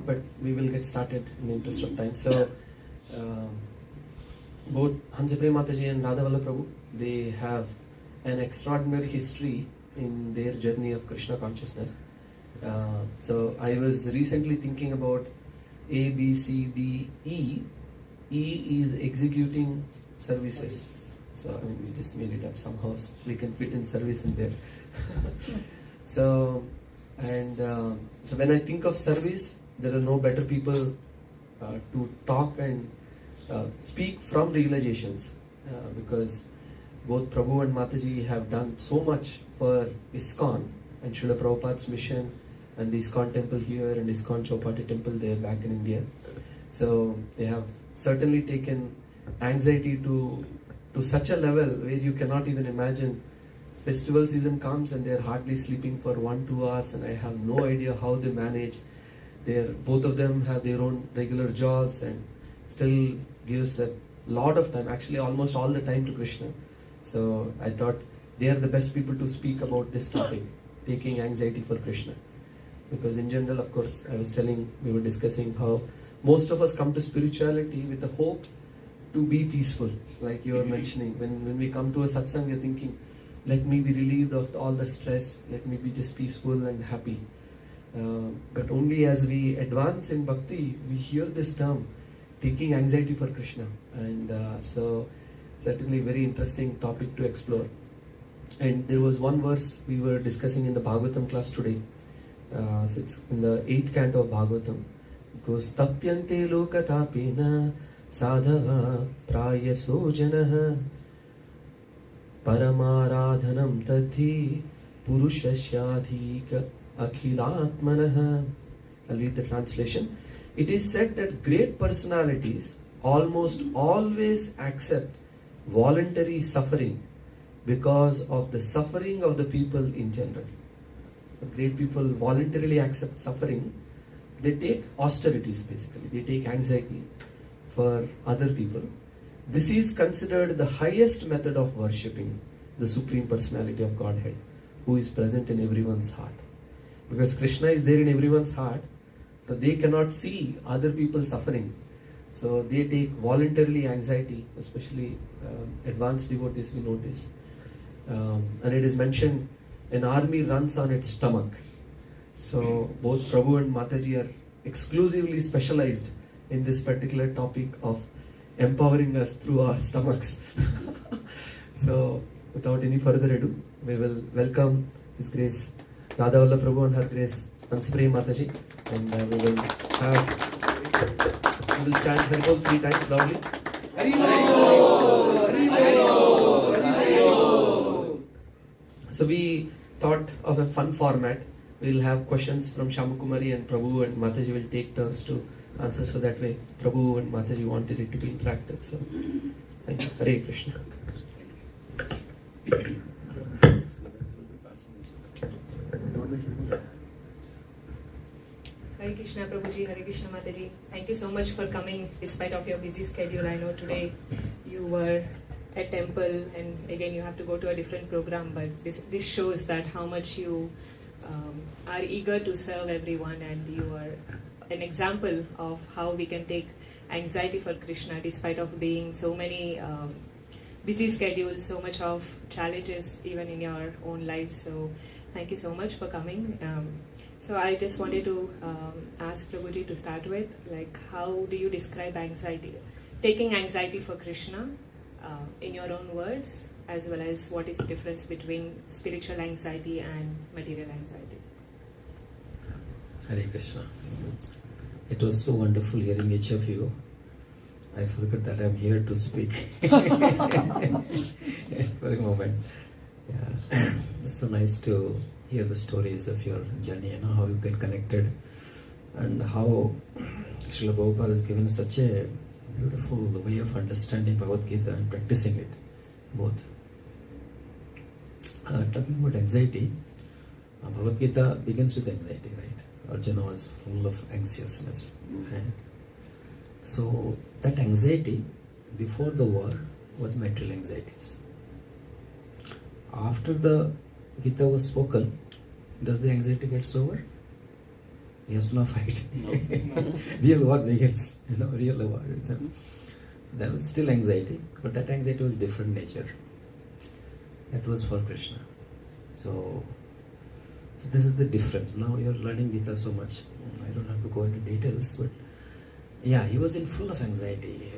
but we will get started in the interest of time. So, both Hansa Mataji and Radha Vallabh Pr, they have an extraordinary history in their journey of Krishna consciousness. So I was recently thinking about A, B, C, D, E. E is executing services. So I mean, we just made it up somehow. We can fit in service in there. So when I think of service, there are no better people to talk and speak from realizations, because both Prabhu and Mataji have done so much for ISKCON and Srila Prabhupada's mission and the ISKCON temple here and ISKCON Chowpatty temple there back in India. So they have certainly taken anxiety to such a level where you cannot even imagine. Festival season comes and they're hardly sleeping for 1-2 hours, and I have no idea how they manage. Both of them have their own regular jobs and still gives a lot of time, actually almost all the time, to Krishna. So I thought they are the best people to speak about this topic, taking anxiety for Krishna. Because in general, of course, we were discussing how most of us come to spirituality with the hope to be peaceful, like you were mentioning. When we come to a satsang, we are thinking, let me be relieved of all the stress, let me be just peaceful and happy. But only as we advance in bhakti, we hear this term, taking anxiety for Krishna. And so certainly very interesting topic to explore. And there was one verse we were discussing in the Bhagavatam class today. So it's in the 8th canto of Bhagavatam. It goes, Tapyante lokatapena sadhava prayaso janaha Paramaradhanam tadhi purushashyadhika akhilatmanaha. I'll read the translation. It is said that great personalities almost always accept voluntary suffering because of the suffering of the people in general. Great people voluntarily accept suffering. They take austerities, basically. They take anxiety for other people. This is considered the highest method of worshipping the Supreme Personality of Godhead, who is present in everyone's heart. Because Krishna is there in everyone's heart, so they cannot see other people suffering. So they take voluntarily anxiety, especially advanced devotees, we notice. And it is mentioned, an army runs on its stomach. So both Prabhu and Mataji are exclusively specialized in this particular topic of empowering us through our stomachs. So without any further ado, we will welcome His Grace Radha Vallabh Pr and Her Grace Hansa Mataji, and we will chant Haribol 3 times loudly. Haribol, Haribol, Haribol. So we thought of a fun format. We'll have questions from Shamakumari, and Prabhu and Mataji will take turns to answer, so that way Prabhu and Mataji wanted it to be interactive. So thank you. Hare Krishna. Hare Krishna Prabhuji, Hare Krishna Mataji. Thank you so much for coming despite of your busy schedule. I know today you were at temple and again you have to go to a different program, but this shows that how much you are eager to serve everyone, and you are an example of how we can take anxiety for Krishna despite of being so many busy schedules, so much of challenges even in your own life. So thank you so much for coming. So I just wanted to ask Prabhuji to start with, like, how do you describe anxiety, taking anxiety for Krishna in your own words, as well as what is the difference between spiritual anxiety and material anxiety? Hare Krishna. It was so wonderful hearing each of you. I forgot that I'm here to speak for a moment. Yeah. It's so nice to hear the stories of your journey, how you get connected, and how Srila Prabhupada has given such a beautiful way of understanding Bhagavad Gita and practicing it, both. Talking about anxiety, Bhagavad Gita begins with anxiety, right? Arjuna was full of anxiousness. Right? So that anxiety before the war was material anxieties. After the Gita was spoken, does the anxiety get over? He has to not fight. Real war begins, real war. There was still anxiety, but that anxiety was different nature. That was for Krishna. So this is the difference. Now you're learning Gita so much. I don't have to go into details, but yeah, he was in full of anxiety.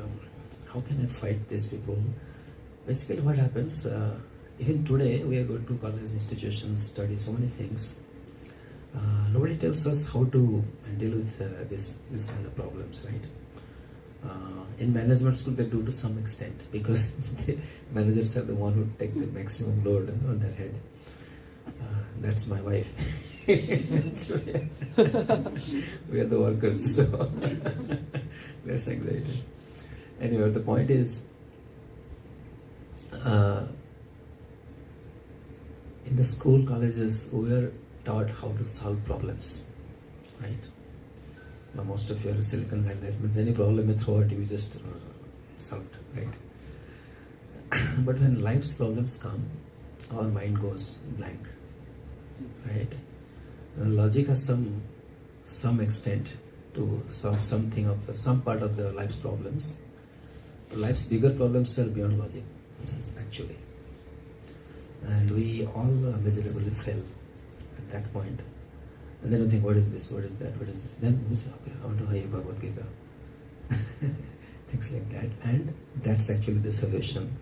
How can I fight these people? Basically what happens, even today we are going to college institutions, study so many things. Nobody tells us how to deal with this kind of problems, right? In management school they do to some extent, because the managers are the one who take the maximum load on their head. That's my wife. We are the workers, so less anxiety. Anyway, the point is, in the school, colleges, we are taught how to solve problems, right? Now most of you are Silicon Valley. That means any problem you throw at you, just solve it, right? But when life's problems come, our mind goes blank, right? Logic has some extent to solve some part of the life's problems. Life's bigger problems are beyond logic, actually. And we all miserably fail at that point. And then you think, what is this, what is that, what is this? Then you say, okay, I want to hear Bhagavad Gita. Things like that. And that's actually the solution.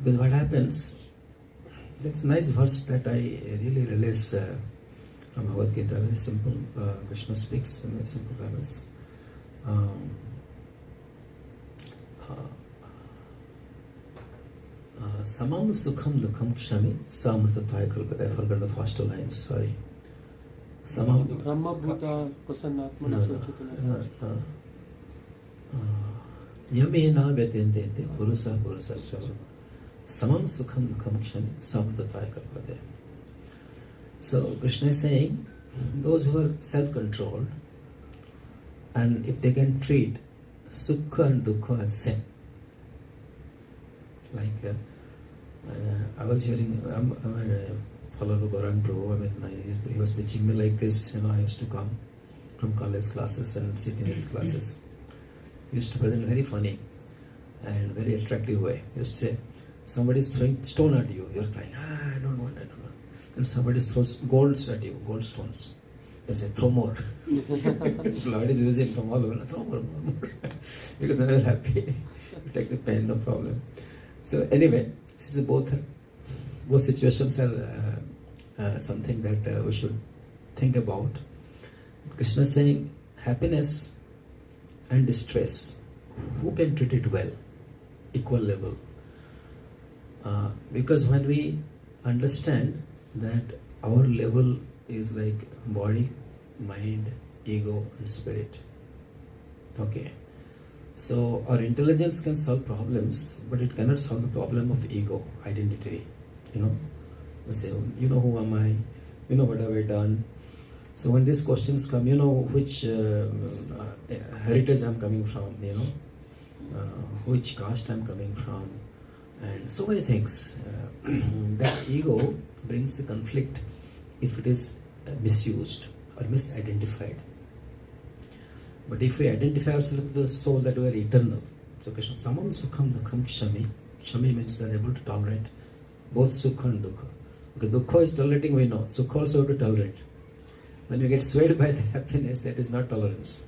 Because what happens, that's a nice verse that I really realize from Bhagavad Gita, very simple. Krishna speaks in very simple premise. Samam sukham dukham kshami samrtatvaya kalpate. I forgot the first two lines, sorry. Samam Brahma Bhuta Prasannatma Yamena Vyatendete Purusa Sarva Samam Sukham Dukham Kshami Samrtatvaya Kalpate. So Krishna is saying, those who are self-controlled, and if they can treat Sukha and Dukha as same. Like I was hearing, I'm a follower of Gaurang Prabhu. He was teaching me like this. I used to come from college classes and sit in his classes. He used to present very funny and very attractive way. He used to say, somebody is throwing stone at you. You're crying, I don't want. And somebody throws golds at you, gold stones. They say, throw more. Lord is using from all over. Throw more. Because then they're happy. You take the pen, no problem. So anyway, this is both situations are something that we should think about. Krishna is saying, happiness and distress, who can treat it well, equal level? Because when we understand that our level is like body, mind, ego and spirit. Okay. So our intelligence can solve problems, but it cannot solve the problem of ego, identity. We say, who am I? What have I done? So when these questions come, which heritage I'm coming from, which caste I'm coming from, and so many things. That ego brings a conflict if it is misused or misidentified. But if we identify ourselves with the soul that we are eternal, so Krishna, Samam Sukham Dukham Kshami. Kshami means they are able to tolerate both Sukha and Dukha. Okay, Dukha is tolerating, we know. Sukha also have to tolerate. When we get swayed by the happiness, that is not tolerance.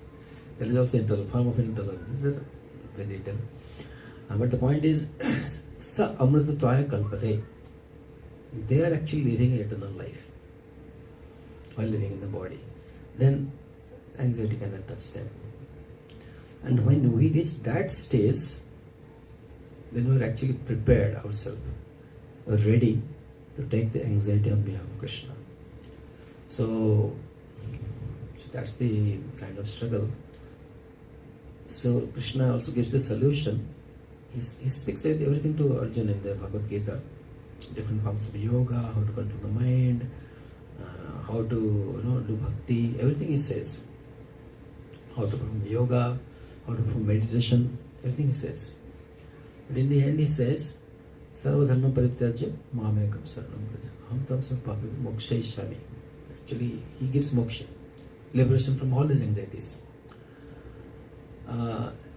That is also a form of intolerance. Is that very little? But the point is, Sa Amritatvaya Kalpate. They are actually living an eternal life while living in the body. Then anxiety cannot touch them. And when we reach that stage, then we are actually prepared ourselves, we are ready to take the anxiety on behalf of Krishna. So that's the kind of struggle. So Krishna also gives the solution. He speaks everything to Arjuna in the Bhagavad Gita. Different forms of yoga, how to control the mind, how to do bhakti, everything he says. How to perform yoga, how to perform meditation, everything he says. But in the end he says, Sarva dharma parityajya mamekam saranam vraja aham tam sampapim mokshayishami. Actually he gives moksha. liberation from all his anxieties.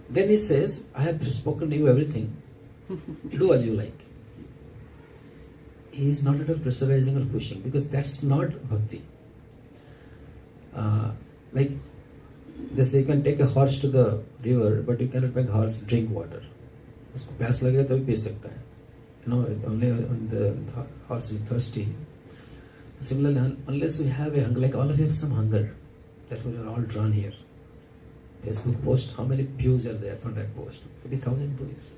Then he says, I have spoken to you everything, do as you like. He is not at all pressurizing or pushing, because that's not bhakti. Like they say, you can take a horse to the river, but you cannot make a horse drink water. उसको प्यास लगे तभी P सकता है. Only when the horse is thirsty. Similarly, unless we have a hunger, like all of you have some hunger, that we are all drawn here. Facebook post, how many views are there for that post? Maybe 1,000 views,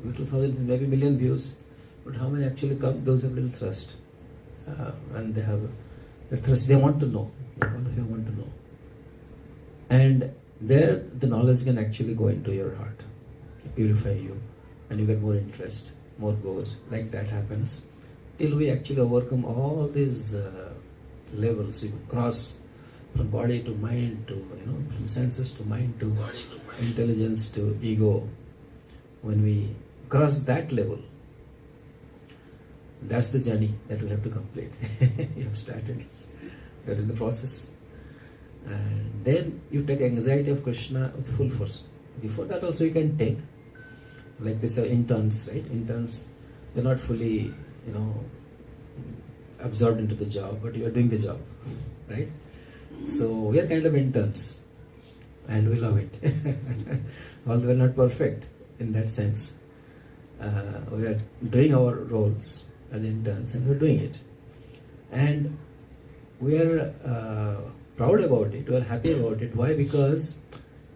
maybe 2,000, maybe million views. But how many actually come? Those have little thirst, and they have that thirst. They want to know. Like all of you want to know, and there the knowledge can actually go into your heart, purify you, and you get more interest, more goes. Like that happens till we actually overcome all these levels. You cross from body to mind to from senses to mind to intelligence to ego. When we cross that level, that's the journey that we have to complete. You have started. You're in the process. And then you take anxiety of Krishna with full force. Before that also you can take. Like these are interns, right? Interns, they're not fully, absorbed into the job, but you are doing the job, right? So we are kind of interns, and we love it. Although we're not perfect in that sense. We are doing our roles as interns, and we're doing it. And we are proud about it, we are happy about it. Why? Because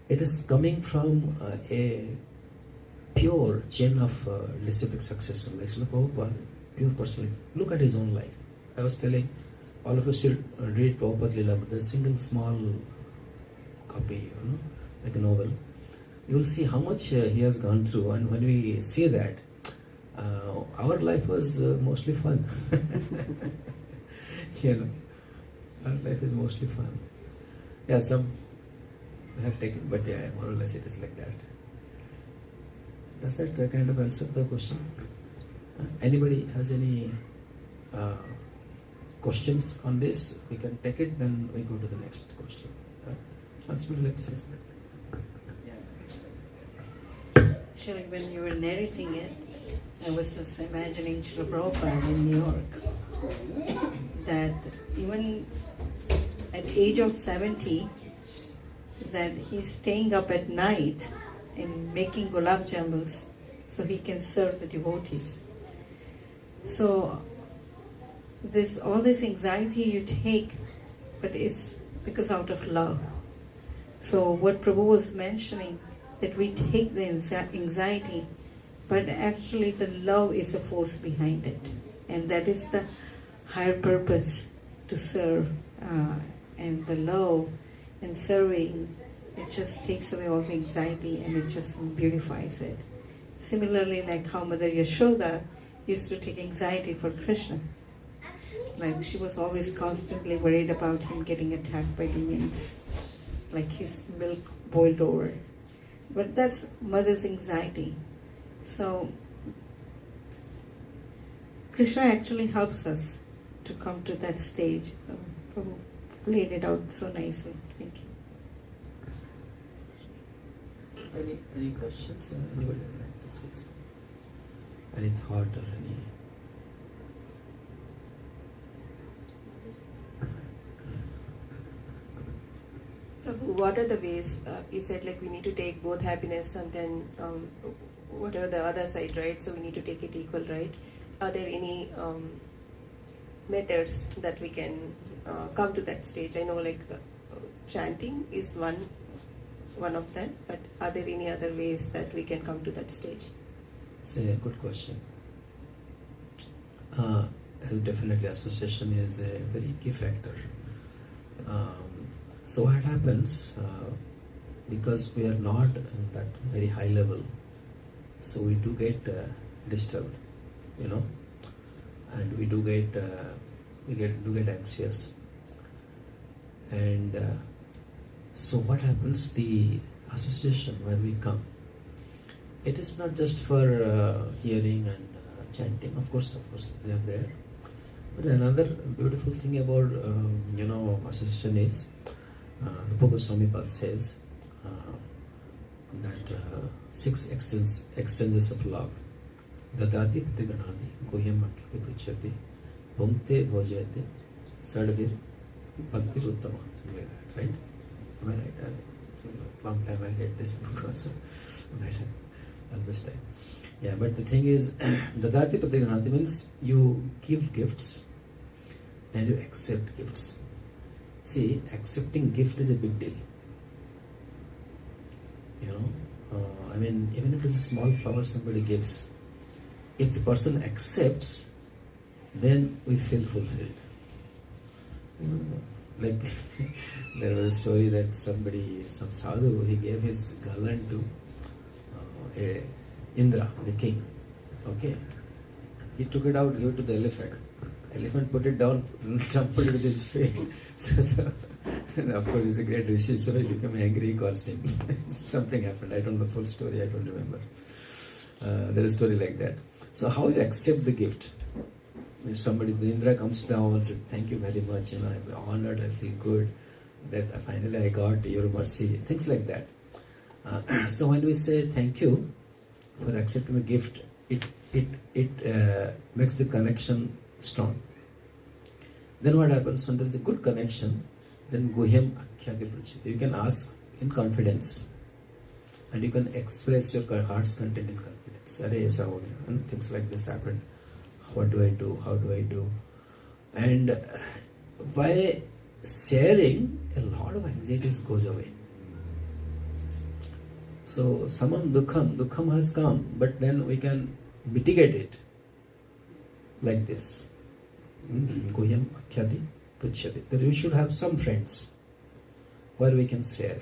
it is coming from a pure chain of disciplic success. Like Srila Prabhupada, pure person. Look at his own life. I was telling all of us should read Prabhupada Leela, but there's a single small copy, like a novel. You will see how much he has gone through, and when we see that, our life was mostly fun. Our life is mostly fun. Yeah, some have taken, but yeah, more or less it is like that. Does that kind of answer the question? Anybody has any questions on this? We can take it, then we go to the next question. Hans, would you like to say something? Actually, when you were narrating it, I was just imagining Srila Prabhupada in New York. That even at age of 70, that he's staying up at night and making gulab jamuns so he can serve the devotees. So all this anxiety you take, but it's because out of love. So what Prabhu was mentioning, that we take the anxiety, but actually the love is the force behind it. And that is the higher purpose, to serve. And the love and serving, it just takes away all the anxiety and it just beautifies it. Similarly, like how Mother Yashoda used to take anxiety for Krishna. Like she was always constantly worried about him getting attacked by demons, like his milk boiled over. But that's mother's anxiety. So Krishna actually helps us to come to that stage. So Prabhu laid it out so nicely. Thank you. Any questions? Anybody would like to say something? Any thought or any? Prabhu, what are the ways, you said like we need to take both happiness and then whatever the other side, right? So we need to take it equal, right? Are there any methods that we can come to that stage? I know like chanting is one of them, but are there any other ways that we can come to that stage? It's a good question. Definitely association is a very key factor. So what happens, because we are not in that very high level, so we do get disturbed, and we do get anxious. And so what happens, the association when we come, it is not just for hearing and chanting, of course they are there. But another beautiful thing about association is Rupa Goswami Pad says that 6 exchanges of love. Dadati Pitiganadi, Gohyam Akhi Prichati, Bhunkte Bhojayate, Sadvir, Bhakti Uttama, something like that, right? Am I right? It's a long time I read this book also. I'll miss time. Yeah, but the thing is, Dadati Pitiganadi means you give gifts and you accept gifts. See, accepting gift is a big deal. You know, I mean, even if it's a small flower somebody gives, if the person accepts, then we feel fulfilled. Like, there was a story that some sadhu, he gave his garland to Indra, the king. Okay? He took it out, gave it to the elephant. Elephant put it down, trampled it with his feet. So of course, he's a great rishi, so he became angry, he caused him. Something happened. I don't know the full story, I don't remember. There is a story like that. So how you accept the gift? If somebody, the Indra comes down and says, thank you very much, I'm honored, I feel good, that finally I got your mercy, things like that. So when we say thank you for accepting a gift, it makes the connection strong. Then what happens when there is a good connection? Then Guhyam Akhyati Pruchati. You can ask in confidence, and you can express your heart's content in confidence. Are aisa ho gaya? And things like this happen. What do I do? How do I do? And by sharing, a lot of anxieties goes away. So samam dukham has come, but then we can mitigate it like this. Guhyam Akhyati Pruchati. That we should have some friends where we can share.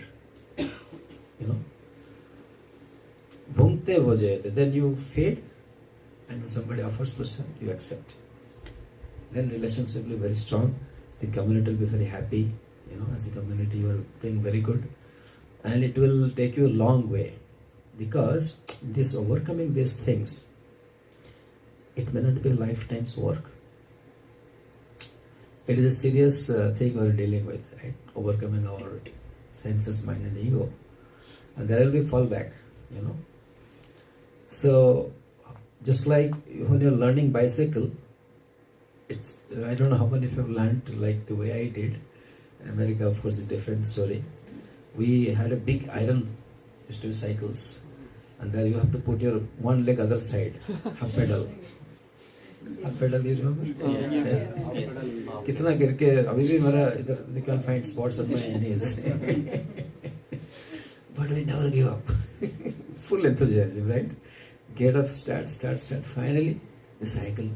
Bhunkte Bhojayate. Then you fade, and when somebody offers prasad, you accept. Then relationship will be very strong. The community will be very happy. As a community, you are doing very good. And it will take you a long way. Because this overcoming these things, it may not be a lifetime's work. It is a serious thing we are dealing with, right? Overcoming our senses, mind and ego. And there will be fallback, So, just like when you're learning bicycle, I don't know how many of you have learned like the way I did. America, of course, is a different story. We had a big iron cycles, and there you have to put your one leg other side, half pedal. Half pedal, you remember? Kitna गिर के अभी भी मेरा इधर you can find spots on my knees. But we never give up. Full enthusiasm, right? Get up, start. Finally, the cycle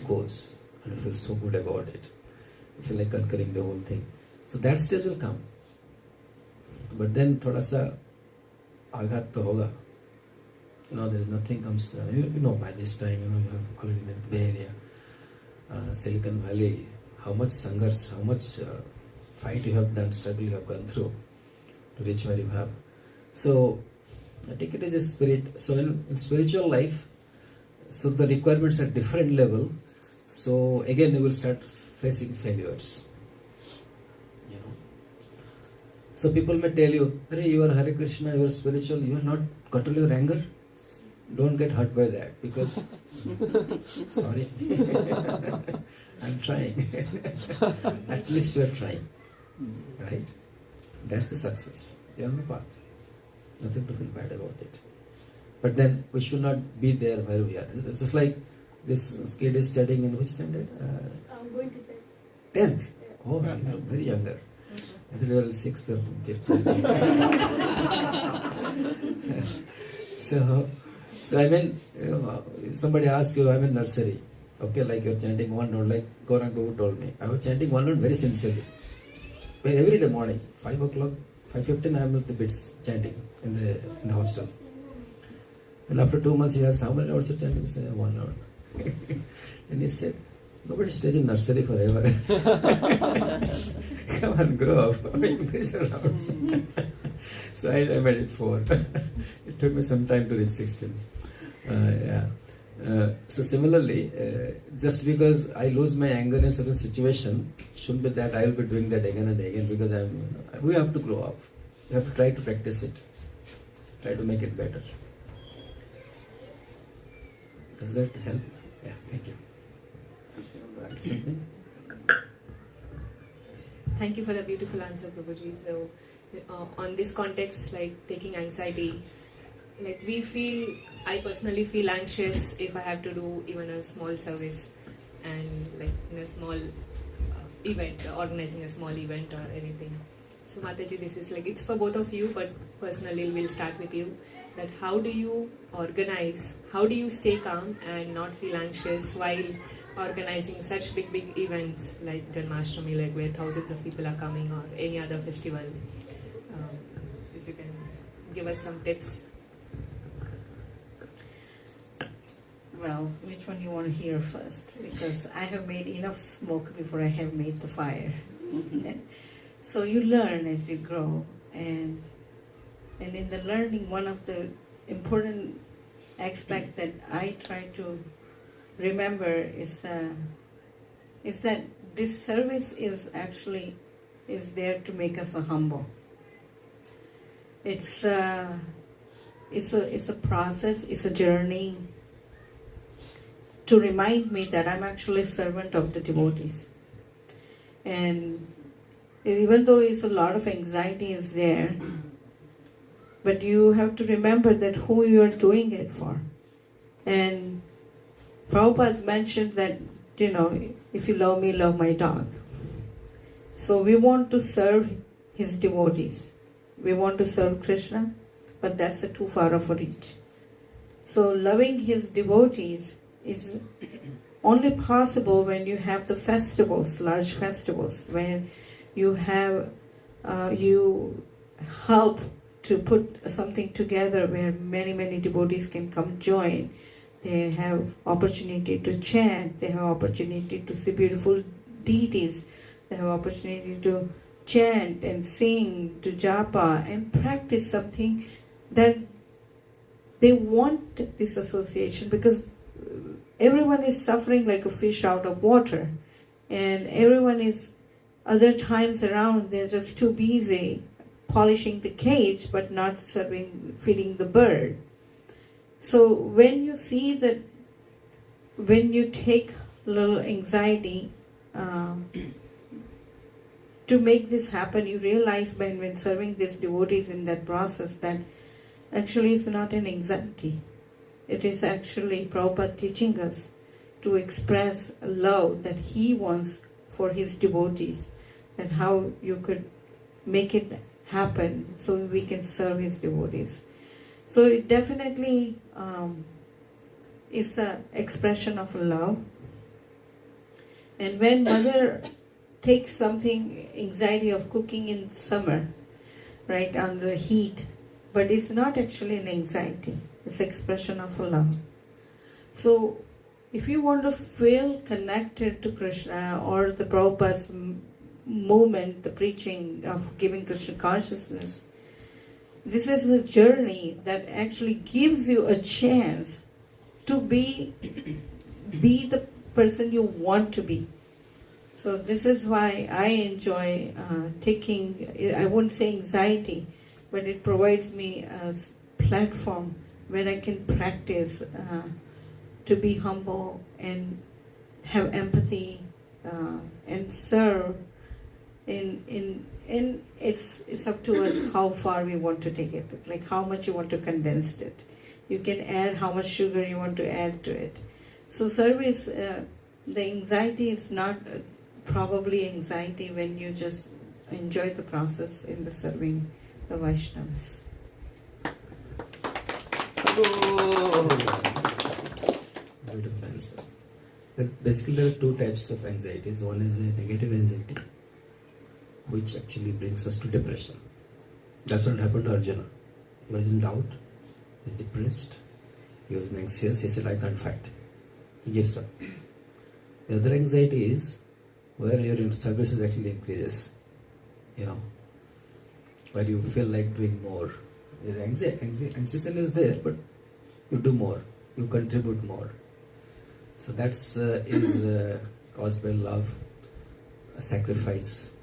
goes, and I feel so good about it. I feel like conquering the whole thing. So that stage will come. But then thoda sa aghat to hoga. There is nothing comes. By this time, you have already in the Bay Area, Silicon Valley. How much sangars, how much fight you have done, struggle you have gone through to reach where you have. So I take it as a spirit. So in spiritual life, so the requirements are different level. So again, you will start facing failures. So people may tell you, "Hey, you are Hare Krishna, you are spiritual, you are not control your anger." Don't get hurt by that because, sorry, I'm trying. At least you are trying, right? That's the success. You are on the path. Nothing to feel bad about it. But then we should not be there where we are. It's just like this kid is studying in which standard? I'm going to 10th. Oh, you look very younger. I thought you were 6th or 5th. So I mean, if somebody asks you, I'm in nursery. Okay, like you're chanting one note, like Gaurang Prabhu told me. I was chanting one note very sincerely. But every day morning, 5 o'clock, 5:15, I'm at the bits chanting in the hostel. And after 2 months, he asked, how many notes you chanting? I said, 1 note. And he said, nobody stays in nursery forever. Come on, grow up. Increase the rounds. So I made it 4. It took me some time to reach 16. Yeah. So similarly, just because I lose my anger in a certain situation, shouldn't be that I will be doing that again and again, because we have to grow up. We have to try to practice it, try to make it better. Does that help? Yeah, thank you. Something? Thank you for the beautiful answer, Prabhuji. So, on this context, like taking anxiety, like I personally feel anxious if I have to do even a small service, and like in a small event, organizing a small event or anything. So Mataji, this is like, it's for both of you, but personally we'll start with you. That how do you organize, how do you stay calm and not feel anxious while organizing such big events like Janmashtami, like where thousands of people are coming, or any other festival? So if you can give us some tips. Well, which one you want to hear first? Because I have made enough smoke before I have made the fire. So you learn as you grow, and in the learning, one of the important aspects that I try to remember is that this service is there to make us humble. It's a process, it's a journey to remind me that I'm actually a servant of the devotees. And even though it's a lot of anxiety is there, but you have to remember that who you are doing it for. And Prabhupada mentioned that, if you love me, love my dog. So we want to serve his devotees. We want to serve Krishna, but that's too far of a reach. So loving his devotees is only possible when you have the festivals, large festivals, when you have, you help to put something together where many devotees can come join. They have opportunity to chant, they have opportunity to see beautiful deities, they have opportunity to chant and sing, to japa and practice something that they want this association, because everyone is suffering like a fish out of water, and everyone is, other times around, they're just too busy polishing the cage but not feeding the bird. So when you see that, when you take little anxiety to make this happen, you realize when serving these devotees in that process that actually it's not an anxiety. It is actually Prabhupada teaching us to express love that he wants for his devotees, and how you could make it happen so we can serve his devotees. So it definitely is an expression of love. And when mother takes something, anxiety of cooking in summer, right, on the heat, but it's not actually an anxiety, it's expression of love. So if you want to feel connected to Krishna, or the Prabhupada's movement, the preaching of giving Krishna consciousness, this is a journey that actually gives you a chance to be the person you want to be. So this is why I enjoy taking, I wouldn't say anxiety, but it provides me a platform where I can practice to be humble and have empathy and serve. And it's up to us how far we want to take it, like how much you want to condense it. You can add how much sugar you want to add to it. So service, the anxiety is not probably anxiety when you just enjoy the process in the serving the Vaishnavas. Beautiful answer. Basically, there are two types of anxieties. One is a negative anxiety, which actually brings us to depression. That's what happened to Arjuna. He was in doubt, he was depressed, he was anxious, he said, I can't fight. He gives up. The other anxiety is where your service is actually increases, where you feel like doing more. Anxiety is there, but you do more, you contribute more, So that's is caused by love, a sacrifice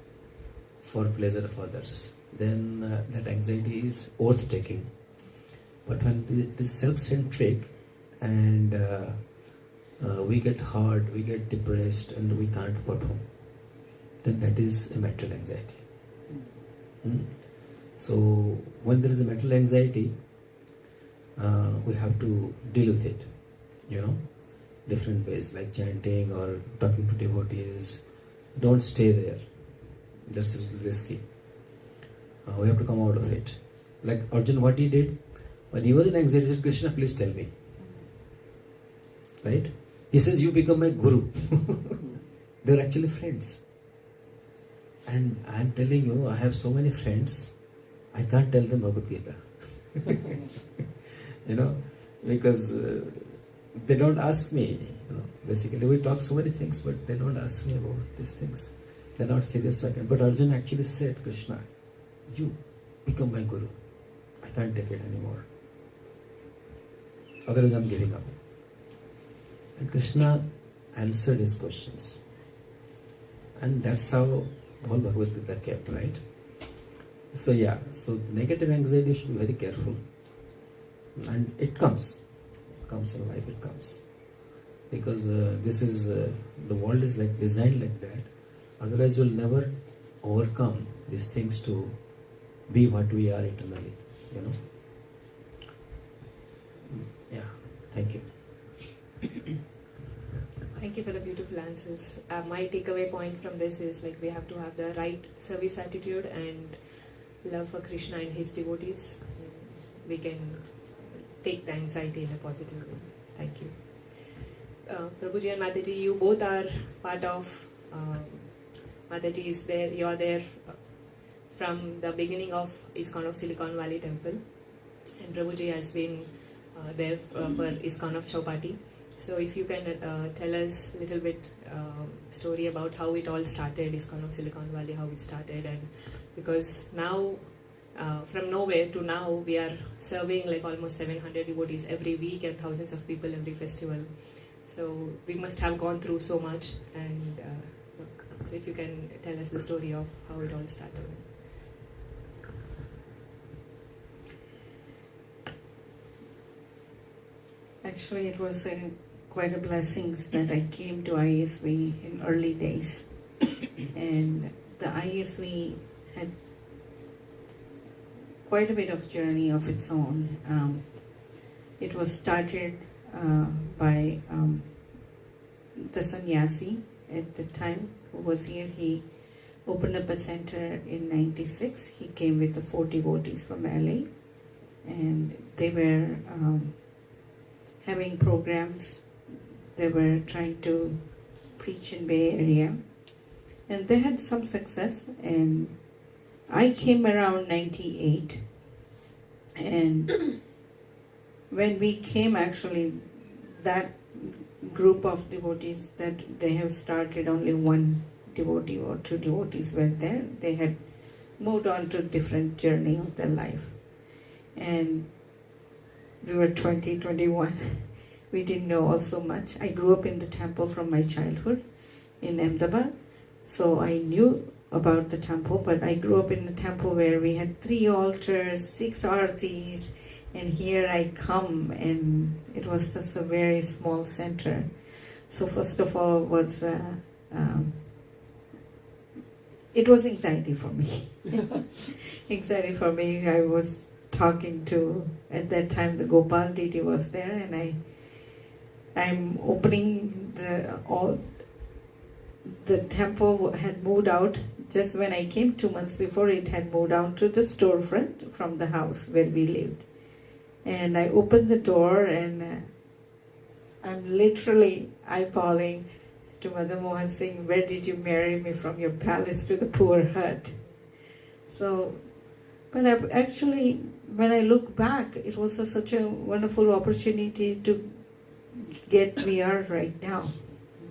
for pleasure of others. Then that anxiety is oath-taking. But when it is self-centric and we get hard, we get depressed and we can't perform, then that is a material anxiety. So when there is a material anxiety, we have to deal with it, different ways like chanting or talking to devotees. Don't stay there. That's a little risky. We have to come out of it. Like Arjun, what he did, when he was in anxiety, he said, Krishna, please tell me. Right? He says, you become my guru. They're actually friends. And I'm telling you, I have so many friends, I can't tell them Bhagavad Gita. Because they don't ask me. Basically, we talk so many things, but they don't ask me about these things. They're not serious. But Arjun actually said, Krishna, you become my guru. I can't take it anymore. Otherwise, I'm giving up. And Krishna answered his questions. And that's how whole Bhagavad Gita kept, right? So negative anxiety should be very careful. And it comes. It comes in life, it comes. Because the world is like designed like that. Otherwise, you'll never overcome these things to be what we are eternally, Yeah, thank you. Thank you for the beautiful answers. My takeaway point from this is we have to have the right service attitude and love for Krishna and his devotees. We can take the anxiety in a positive way. Thank you. Prabhuji and Mataji, you both are part of Mataji is there. You are there from the beginning of ISKCON of Silicon Valley Temple, and Prabhuji has been there for ISKCON of Chowpatty. So if you can tell us a little bit story about how it all started, ISKCON of Silicon Valley, how it started, and because now from nowhere to now we are serving almost 700 devotees every week and thousands of people every festival. So we must have gone through so much, and so if you can tell us the story of how it all started. Actually, it was quite a blessing that I came to ISV in early days. And the ISV had quite a bit of journey of its own. It was started by the sannyasi at the time who was here. He opened up a center in '96. He came with the 4 devotees from LA, and they were having programs. They were trying to preach in Bay Area, and they had some success. And I came around '98, and when we came, actually, that group of devotees that they have started, only 1 devotee or 2 devotees were there. They had moved on to different journey of their life, and we were 20, 21. We didn't know also much. I grew up in the temple from my childhood in Ahmedabad, so I knew about the temple, but I grew up in a temple where we had 3 altars, 6 artis, and here I come, and it was just a very small center. So first of all, it was anxiety for me. Anxiety for me. I was talking to, at that time, the Gopal deity was there, and I'm opening the temple had moved out. Just when I came 2 months before, it had moved out to the storefront from the house where we lived. And I opened the door, and I'm literally eyeballing to Mother Mohan saying, "Where did you marry me, from your palace to the poor hut?" So, but actually, when I look back, it was such a wonderful opportunity to get we are right now,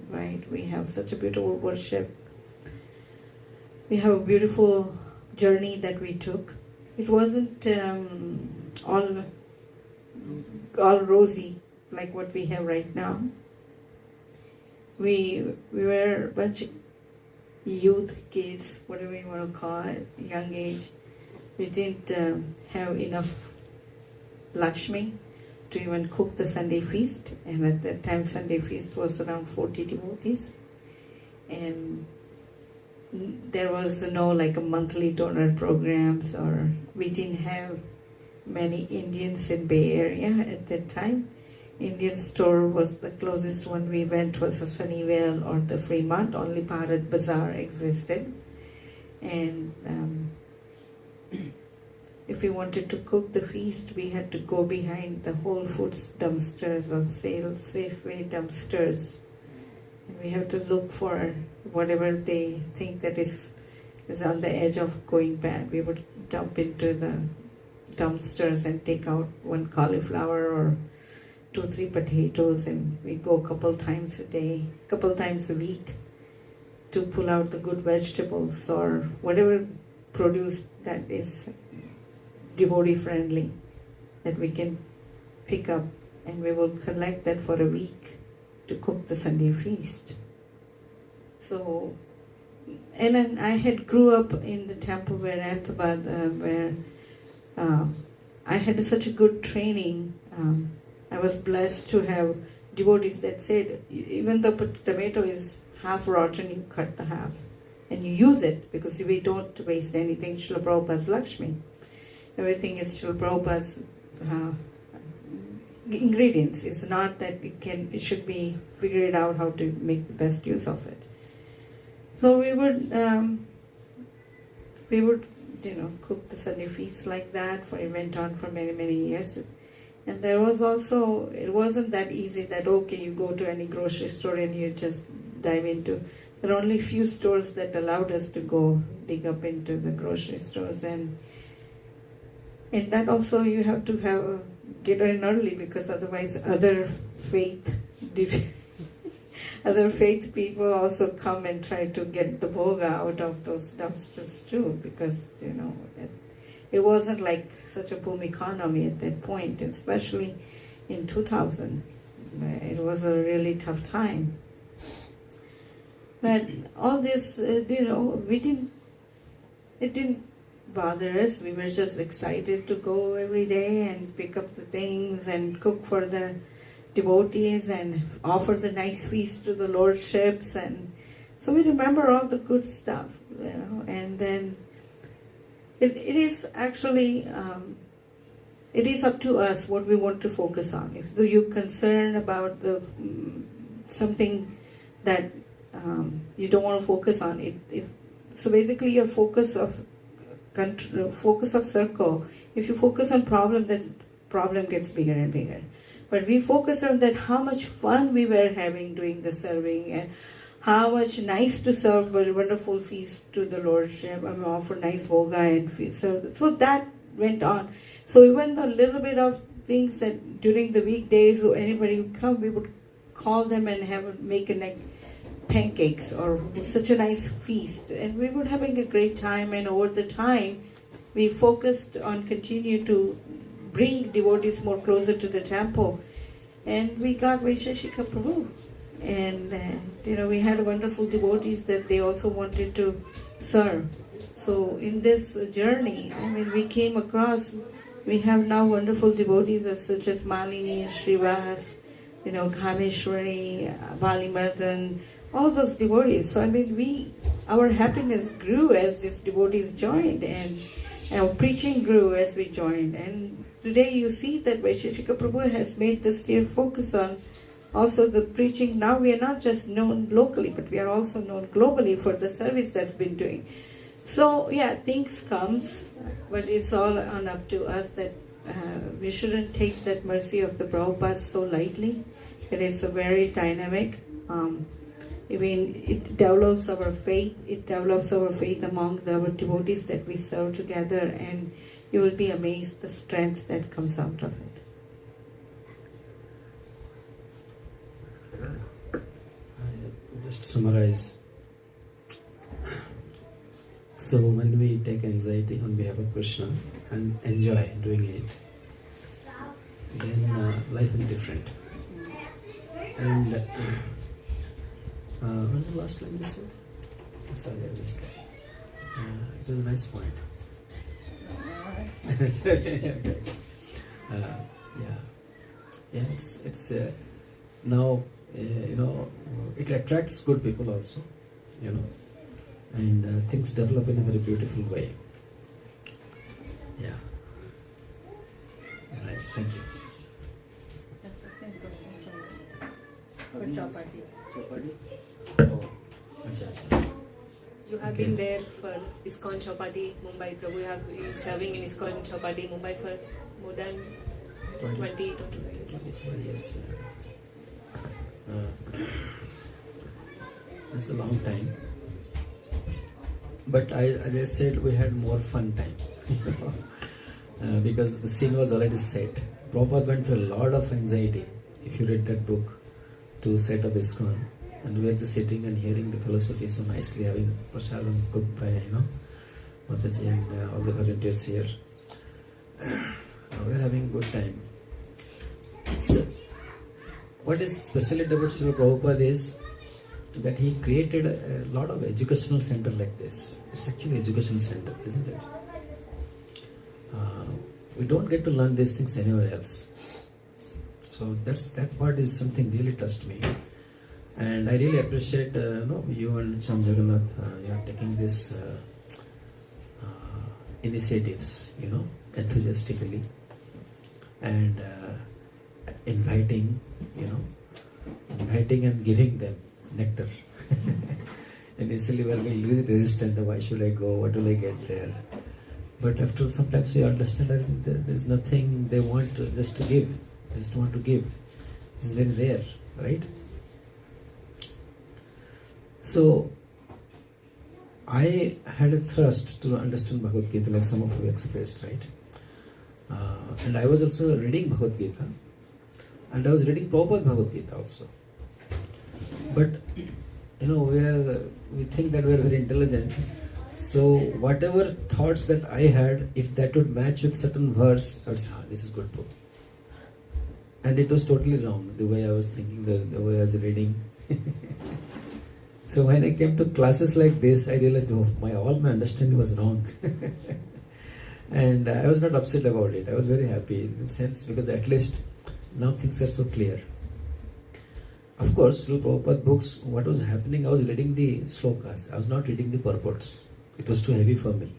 right? We have such a beautiful worship. We have a beautiful journey that we took. It wasn't all rosy like what we have right now. we were a bunch of youth kids, whatever you want to call it, young age. We didn't have enough Lakshmi to even cook the Sunday feast, and at that time Sunday feast was around 40 devotees, and there was no like a monthly donor programs, or we didn't have many Indians in Bay Area at that time. Indian store was the closest one we went was a Sunnyvale or the Fremont. Only Bharat Bazaar existed, and if we wanted to cook the feast, we had to go behind the Whole Foods dumpsters or Safeway dumpsters. And we have to look for whatever they think that is on the edge of going bad. We would dump into the dumpsters and take out one cauliflower or 2-3 potatoes, and we go a couple times a week to pull out the good vegetables or whatever produce that is devotee friendly that we can pick up, and we will collect that for a week to cook the Sunday feast. So, and then I had grew up in the temple where Ahmedabad, where I had such a good training. I was blessed to have devotees that said, even though tomato is half rotten, you cut the half and you use it, because we don't waste anything. Srila Prabhupada's Lakshmi. Everything is Srila Prabhupada's ingredients. It's not that it should be figured out how to make the best use of it. So we would cook the Sunday feast like that. It went on for many, many years. And there was also, it wasn't that easy that, okay, you go to any grocery store and you just dive into. There are only few stores that allowed us to go dig up into the grocery stores. And that also you have to get in early, because otherwise other faith people also come and try to get the bhoga out of those dumpsters too, because it wasn't like such a boom economy at that point, especially in 2000. It was a really tough time. But all this, it didn't bother us. We were just excited to go every day and pick up the things and cook for the devotees and offer the nice feast to the lordships. And so we remember all the good stuff, and then it is actually, it is up to us what we want to focus on. If you're concerned about something that you don't want to focus on, so basically your focus of circle, if you focus on problem, then problem gets bigger and bigger. But we focus on that, how much fun we were having doing the serving, and how much nice to serve a wonderful feast to the Lordship, offer nice bhoga and serve. So that went on. So even the little bit of things that during the weekdays, or anybody would come, we would call them and make pancakes or such a nice feast. And we were having a great time, and over the time, we focused on continue to bring devotees more closer to the temple. And we got Vaisheshika Prabhu. And we had wonderful devotees that they also wanted to serve. So in this journey, we came across, we have now wonderful devotees such as Malini, Srivas, Khameshwari, Balimardan, all those devotees. So our happiness grew as these devotees joined, and our preaching grew as we joined. And today you see that Vaisheshika Prabhu has made this clear focus on also the preaching. Now we are not just known locally, but we are also known globally for the service that's been doing. So yeah, things comes, but it's all up to us that we shouldn't take that mercy of the Prabhupada so lightly. It is a very dynamic. It develops our faith. It develops our faith among our devotees that we serve together, and you will be amazed the strength that comes out of it. Just summarize. So when we take anxiety on behalf of Krishna and enjoy doing it, then life is different. And When the last line you said? Sorry, I missed that. It was a nice point. Yeah, it's now it attracts good people also, and things develop in a very beautiful way. Yeah. Nice, thank you. That's the same question for Chapati. Chapati? Oh, acha. You have Okay. been there for ISKCON Chowpatty, Mumbai. Prabhu, you have been serving in ISKCON Chowpatty, Mumbai for more than 25 years. 24 years. That's a long time. But as I said, we had more fun time. Because the scene was already set. Prabhupada went through a lot of anxiety. If you read that book, to set up ISKCON. And we were just sitting and hearing the philosophy so nicely, having prasadam cooked by, Mataji and all the volunteers here. We are having a good time. So, what is speciality about Srila Prabhupada is that he created a lot of educational center like this. It's actually an education center, isn't it? We don't get to learn these things anywhere else. So that part is something really touched me. And I really appreciate you and Cham Jagannath, you are taking this initiatives, enthusiastically, and inviting and giving them nectar. Initially we were really resistant, why should I go, what will I get there? But after sometimes you understand that there is nothing they want just to give. They just want to give. This is very rare, right? So, I had a thrust to understand Bhagavad Gita, like some of you expressed, right? And I was also reading Bhagavad Gita, and I was reading Prabhupada Bhagavad Gita also. But, we think that we are very intelligent. So, whatever thoughts that I had, if that would match with certain verse, I would say, this is good too. And it was totally wrong, the way I was thinking, the way I was reading. So when I came to classes like this, I realized, all my understanding was wrong. And I was not upset about it. I was very happy in the sense, because at least now things are so clear. Of course, through Prabhupada books, what was happening, I was reading the slokas. I was not reading the purports. It was too heavy for me.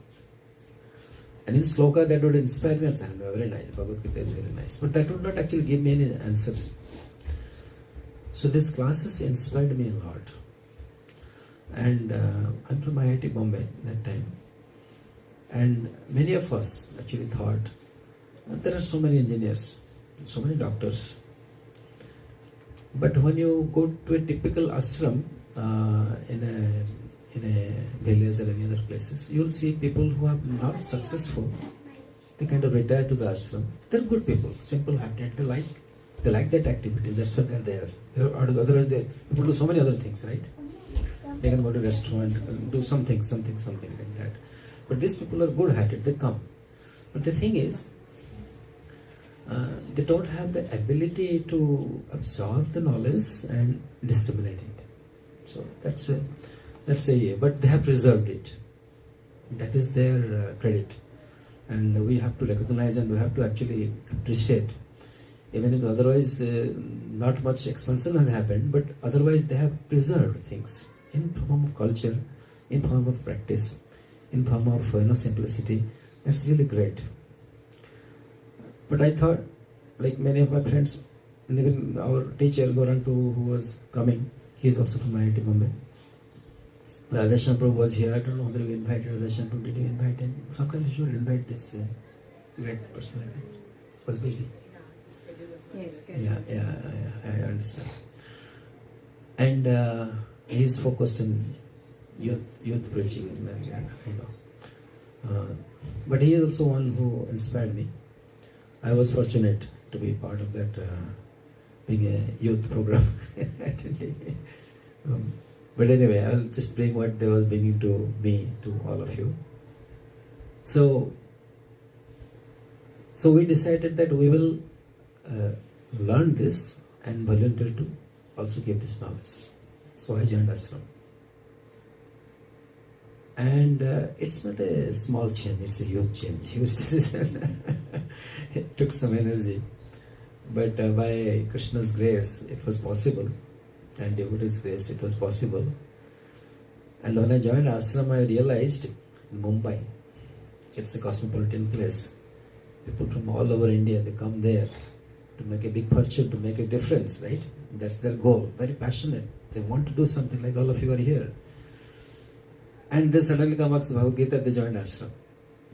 And in sloka, that would inspire me and say, very nice, Bhagavad Gita is very nice. But that would not actually give me any answers. So these classes inspired me a lot. And I'm from IIT Bombay that time. And many of us actually thought, there are so many engineers, so many doctors. But when you go to a typical ashram in a village or any other places, you'll see people who are not successful. They kind of retire to the ashram. They're good people, simple-hearted. They like that activities. That's why they're there. Otherwise, people do so many other things, right? They can go to a restaurant and do something like that. But these people are good-hearted. They come. But the thing is, they don't have the ability to absorb the knowledge and disseminate it. So that's a but they have preserved it. That is their credit, and we have to recognize and we have to actually appreciate. Even if otherwise not much expansion has happened, but otherwise they have preserved things in form of culture, in form of practice, in form of simplicity. That's really great. But I thought, like many of my friends, and even our teacher Gorantu, who was coming, he's also from IIT Bombay. Radha Vallabh was here. I don't know whether we invited Radha Vallabh. Did you invite him? Sometimes you should invite this great personality. Was busy. Yes, Yeah, I understand. And he is focused on youth preaching. I know. But he is also one who inspired me. I was fortunate to be part of that being a youth program. But anyway, I'll just bring what they was bringing to me, to all of you. So we decided that we will learn this and volunteer to also give this knowledge. So I joined ashram. And it's not a small change, it's a huge change, huge decision. It took some energy. But by Krishna's grace, it was possible. And devotee's grace, it was possible. And when I joined ashram, I realized in Mumbai, it's a cosmopolitan place. People from all over India, they come there to make a big fortune, to make a difference, right? That's their goal. Very passionate. They want to do something like all of you are here. And they suddenly come back to Bhagavad Gita, they joined ashram.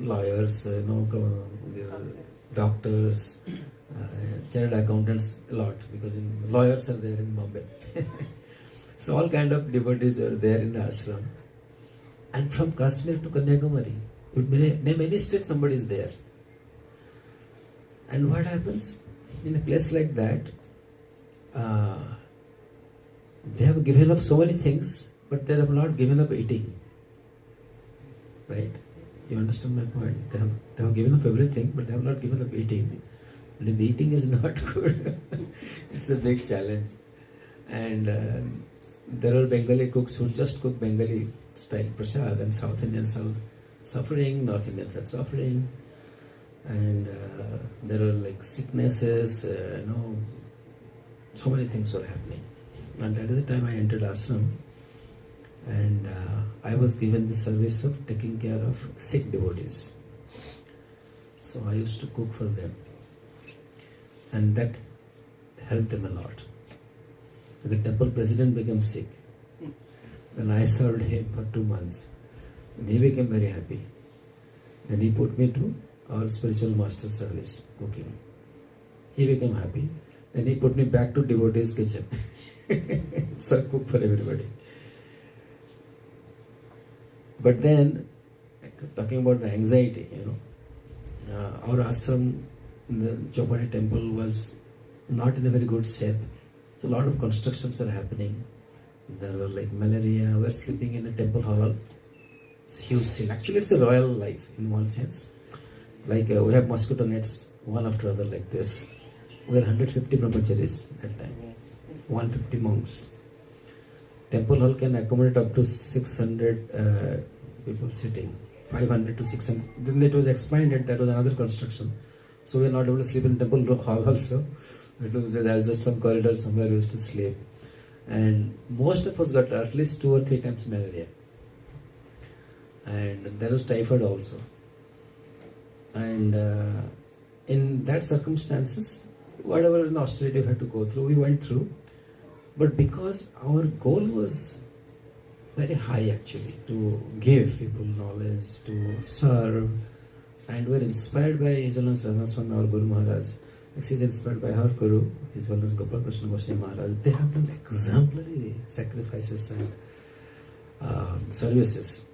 Lawyers, doctors, chartered accountants, a lot, because lawyers are there in Bombay. So all kind of devotees are there in the ashram. And from Kashmir to Kanyakumari, name any state, somebody is there. And what happens in a place like that? They have given up so many things, but they have not given up eating. Right? You understand my point? They have given up everything, but they have not given up eating. And if the eating is not good, it's a big challenge. And there are Bengali cooks who just cook Bengali style prasad, and South Indians are suffering, North Indians are suffering. And there are like sicknesses, so many things were happening. And that is the time I entered ashram. And I was given the service of taking care of sick devotees. So I used to cook for them. And that helped them a lot. The temple president became sick. Then I served him for 2 months. And he became very happy. Then he put me to our spiritual master service, cooking. He became happy. Then he put me back to devotees' kitchen. So I cook for everybody. But then, talking about the anxiety, our ashram in the Chopati temple was not in a very good shape. So a lot of constructions were happening. There were like malaria. We were sleeping in a temple hall. It's huge scene. Actually, it's a royal life in one sense. Like we have mosquito nets, one after other like this. We were 150 brahmacharis that time. 150 monks. Temple hall can accommodate up to 600 people sitting. 500 to 600. Then it was expanded. That was another construction. So we were not able to sleep in temple hall also. There was just some corridor somewhere we used to sleep. And most of us got at least 2 or 3 times malaria. And there was typhoid also. And in that circumstances, whatever austerity we had to go through, we went through. But because our goal was very high actually, to give people knowledge, to serve, and we were inspired by His Holiness Radha Swami, our Guru Maharaj. He is inspired by our Guru, His Holiness Gopal Krishna Goswami Maharaj. They have done exemplary sacrifices and services.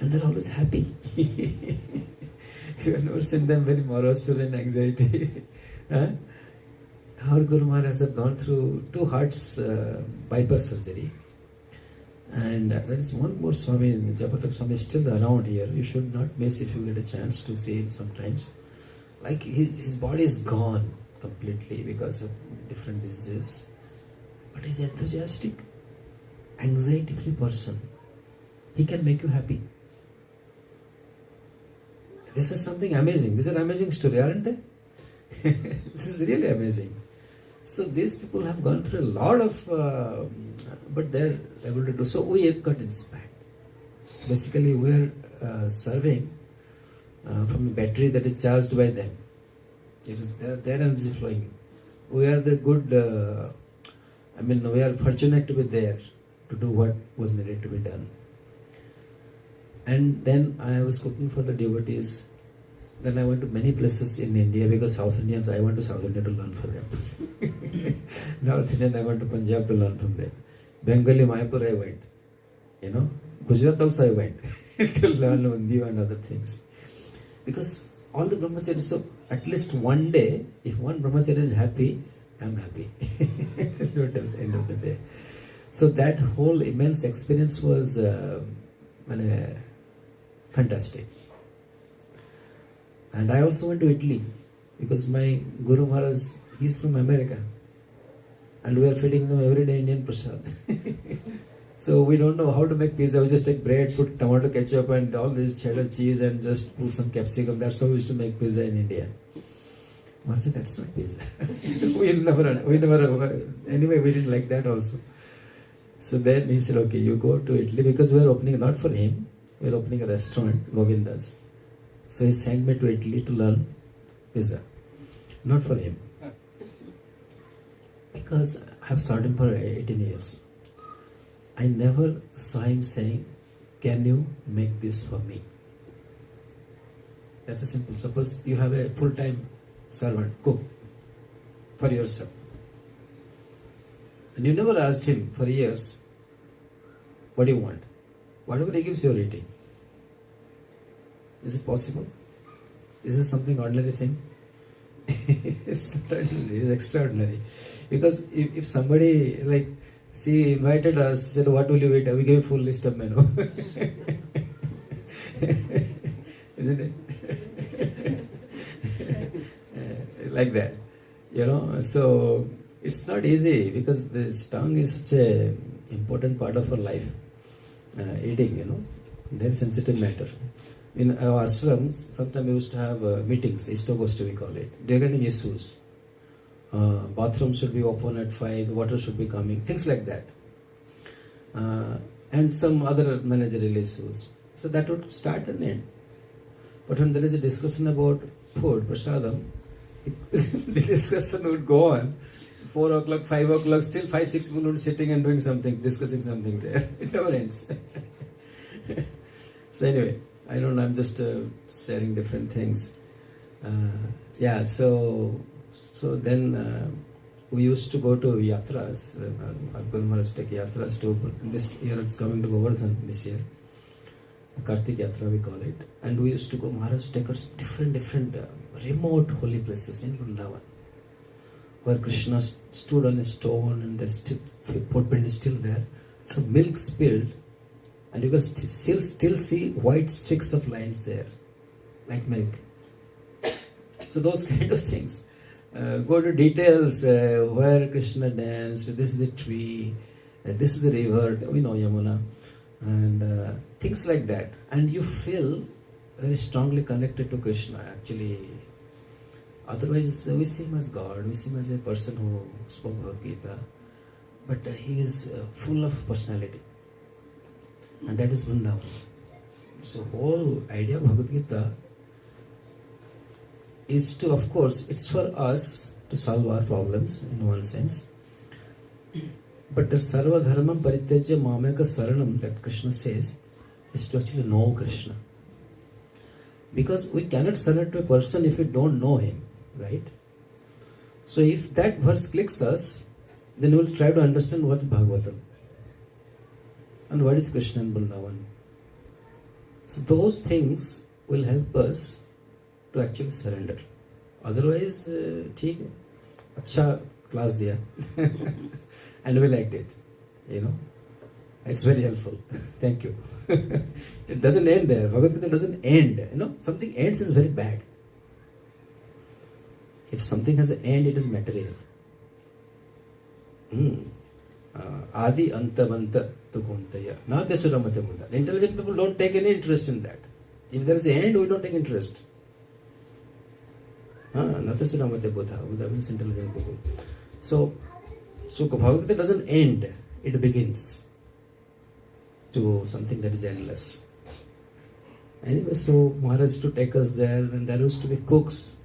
And they're always happy. You have never seen them very morose or in anxiety. Our Guru Maharaj has gone through 2 hearts bypass surgery. And there is one more Swami, Japatak Swami is still around here. You should not miss if you get a chance to see him sometimes. Like his body is gone completely because of different diseases. But he's enthusiastic, anxiety-free person. He can make you happy. This is something amazing. This is an amazing story, aren't they? This is really amazing. So these people have gone through a lot of, but they're able to do. So we got inspired. Basically, we are serving from a battery that is charged by them. It is their energy flowing. We are the good, we are fortunate to be there to do what was needed to be done. And then I was cooking for the devotees. Then I went to many places in India because South Indians, I went to South India to learn from them. North Indian, I went to Punjab to learn from them. Bengali, Mayapur, I went. Gujarat also I went to learn Undiyo and other things. Because all the brahmacharis, so at least one day, if one brahmachari is happy, I'm happy. At the end of the day. So that whole immense experience was fantastic. And I also went to Italy because my Guru Maharaj, he is from America. and we are feeding them every day Indian prasad. So we don't know how to make pizza. We just take bread, put tomato ketchup and all this cheddar cheese and just put some capsicum. That's how we used to make pizza in India. I said, that's not pizza. Anyway, we didn't like that also. So then he said, okay, you go to Italy, because we are opening, not for him, we are opening a restaurant, Govinda's. So he sent me to Italy to learn pizza. Not for him. Because I have served him for 18 years. I never saw him saying, can you make this for me? That's a simple. Suppose you have a full-time servant, cook, for yourself. And you never asked him for years, what do you want? Whatever he gives, you are eating. Is it possible? Is this something ordinary thing? It's not ordinary, it's extraordinary. Because if somebody, like, she invited us, said, what will you eat? We gave a full list of menu. Isn't it? Like that. So it's not easy, because this tongue is such a important part of our life. Eating, very sensitive matter. In our ashrams, sometimes we used to have meetings, Istogoshti we call it, regarding issues. Bathroom should be open at 5, water should be coming, things like that. And some other managerial issues. So that would start and end. But when there is a discussion about food, prasadam, the discussion would go on. 4 o'clock, 5 o'clock, still 5-6 people would be sitting and doing something, discussing something there. It never ends. So anyway, I don't know, I'm just sharing different things. So then we used to go to yatras. Guru Maharaj take yatras to, this year it's coming to Govardhan this year. Kartik Yatra we call it. And we used to go, Maharaj take us different remote holy places in Vrindavan, where Krishna stood on a stone and the footprint is still there. So milk spilled, and you can still see white streaks of lines there, like milk. So those kind of things. Go to details, where Krishna danced, this is the tree, this is the river, we know Yamuna, and things like that. And you feel very strongly connected to Krishna actually. Otherwise, we see him as God, we see him as a person who spoke Bhagavad Gita, but he is full of personality. And that is Vrindavan. So whole idea of Bhagavad Gita is to, of course, it's for us to solve our problems in one sense. But the Sarva Dharma Parityaja Mameka Saranam that Krishna says is to actually know Krishna. Because we cannot surrender to a person if we don't know him, right? So if that verse clicks us, then we will try to understand what is Bhagavatam and what is Krishna and Vrindavan. So those things will help us to actually surrender. Otherwise, ठीक है, अच्छा class दिया, and we liked it. It's very helpful. Thank you. It doesn't end there. Bhagavad Gita doesn't end. Something ends is very bad. If something has an end, it is material. Adi antavanta tukuntaya. Not the suramate Buddha. The intelligent people don't take any interest in that. If there is an end, we don't take interest. Not the suramate Buddha. Buddha means intelligent people. So Bhagavad Gita doesn't end. It begins to something that is endless. Anyway, so Maharaj used to take us there, and there used to be cooks.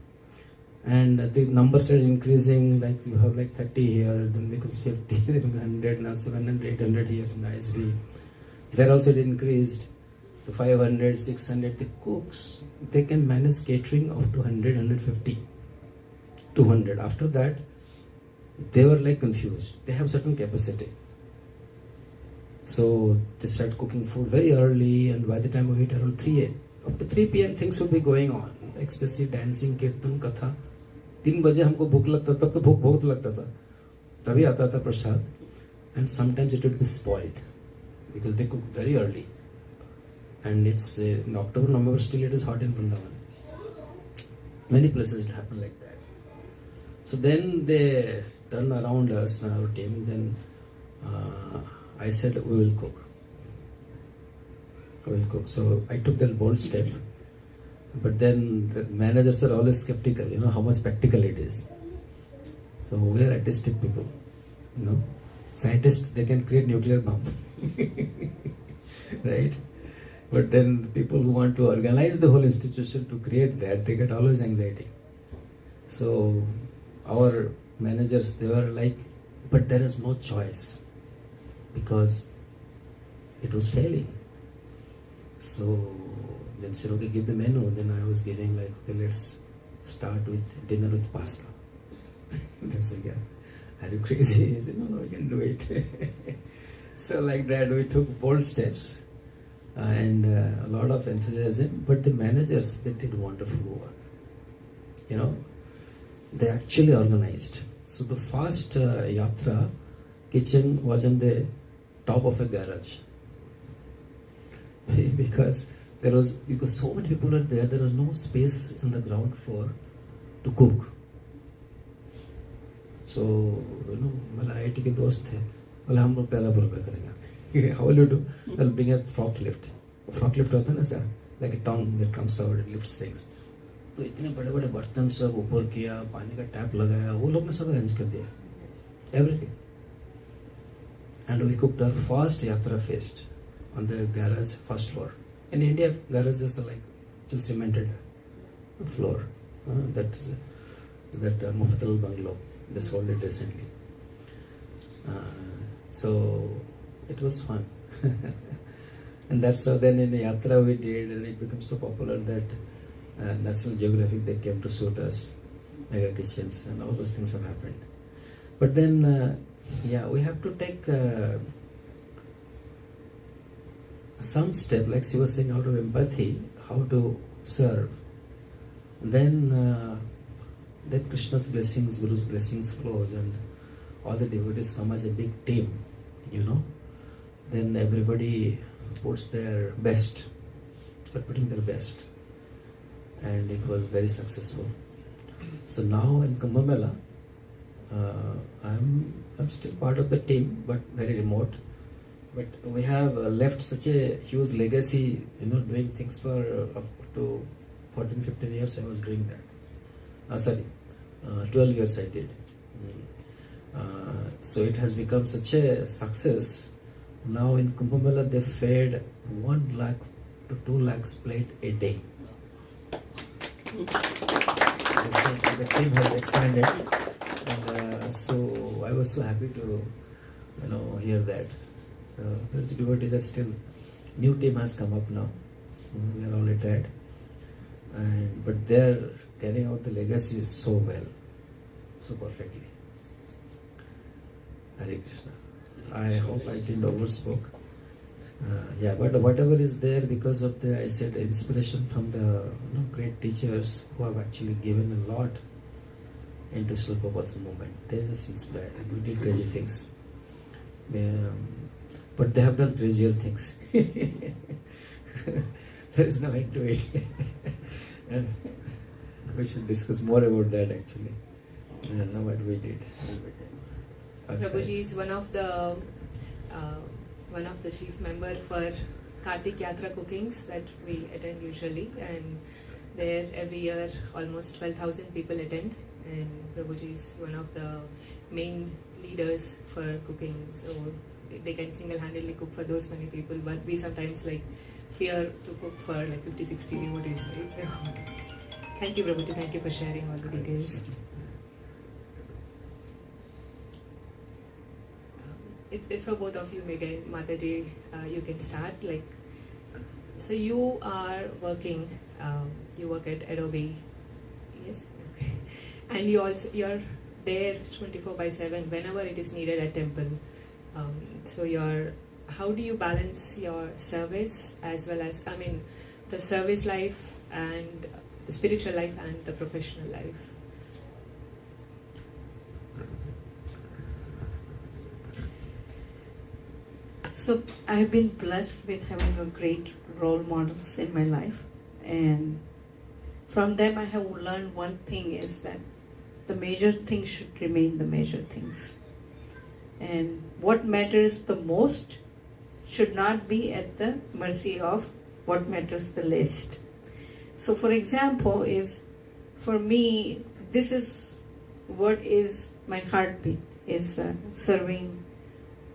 And the numbers are increasing, like you have like 30 here, then becomes 50, then 100, now 700, 800 here in ISB. There also it increased to 500, 600. The cooks, they can manage catering up to 100, 150, 200. After that, they were like confused. They have certain capacity. So they start cooking food very early, and by the time we hit around 3 a.m., up to 3 p.m. things would be going on. Ecstasy, dancing, kirtan, katha. 3 बजे हमको भूख लगता था, तब तो भूख बहुत लगता था, तभी आता था प्रसाद. And sometimes it would be spoiled because they cook very early, and it's in October, November, still it is hot in Vrindavan. Many places it happened like that. So then they turn around us, our team, then I said, we will cook. We will cook. So I took that bold step. But then the managers are always skeptical, how much practical it is. So we are artistic people, Scientists, they can create nuclear bomb. Right? But then people who want to organize the whole institution to create that, they get always anxiety. So our managers, they were like, but there is no choice because it was failing. So then said, okay, give the menu. Then I was giving like, okay, let's start with dinner with pasta. They said, yeah, are you crazy? He said, no, we can do it. So like that, we took bold steps and a lot of enthusiasm. But the managers, they did wonderful work. They actually organized. So the first yatra, kitchen was on the top of a garage. because so many people are there was no space in the ground floor to cook. So, मेरा IT के दोस्त थे, बोले हम लोग पहला programme करेंगे. How will you do? I'll bring a forklift. Forklift होता है ना sir, like a tongue that comes out and lifts things. तो इतने बड़े बड़े बर्तन सब ऊपर किया, पानी का टैप लगाया, वो लोग ने सब अरेंज कर दिया, everything. And we cooked our first yatra feast on the garage first floor. In India, garages are like still cemented floor. That Mufatal bungalow, they sold it recently. So it was fun. And that's how then in the yatra we did, and it became so popular that National Geographic, they came to shoot us, mega kitchens, and all those things have happened. But then, we have to take some step, like she was saying, out of empathy, how to serve. Then Krishna's blessings, Guru's blessings flows, and all the devotees come as a big team, Then everybody puts their best, they're putting their best. And it was very successful. So now in Kumbh Mela, I'm still part of the team, but very remote. But we have left such a huge legacy, doing things for up to 14, 15 years I was doing that. 12 years I did. So it has become such a success. Now in Kumbh Mela they fed 1 lakh to 2 lakhs plate a day. The team has expanded, and so I was so happy to, hear that. So those devotees are still, new team has come up now. We are all retired, but they're carrying out the legacy so well, so perfectly. Hare Krishna. I hope I didn't overspoke. But whatever is there, because of the, I said, inspiration from the great teachers who have actually given a lot into Srila Prabhupada's movement. They just inspired, and we did crazy things. But they have done crazier things. There is no end to it. We should discuss more about that actually. Know what we did. Prabhuji is one of the chief member for Kartik Yatra cookings that we attend usually, and there every year almost 12,000 people attend, and Prabhuji is one of the main leaders for cooking, so they can single-handedly cook for those many people, but we sometimes fear to cook for 50-60 devotees, right? So thank you, Prabhuji, thank you for sharing all the details. It's for both of you, Megan, Mataji, you can start. So you are working, you work at Adobe, yes, okay. And you're there 24/7 whenever it is needed at temple. So how do you balance your service as well as, the service life and the spiritual life and the professional life? So I've been blessed with having a great role models in my life, and from them I have learned one thing is that the major things should remain the major things. And what matters the most should not be at the mercy of what matters the least. So for example, for me, this is what is my heartbeat, is serving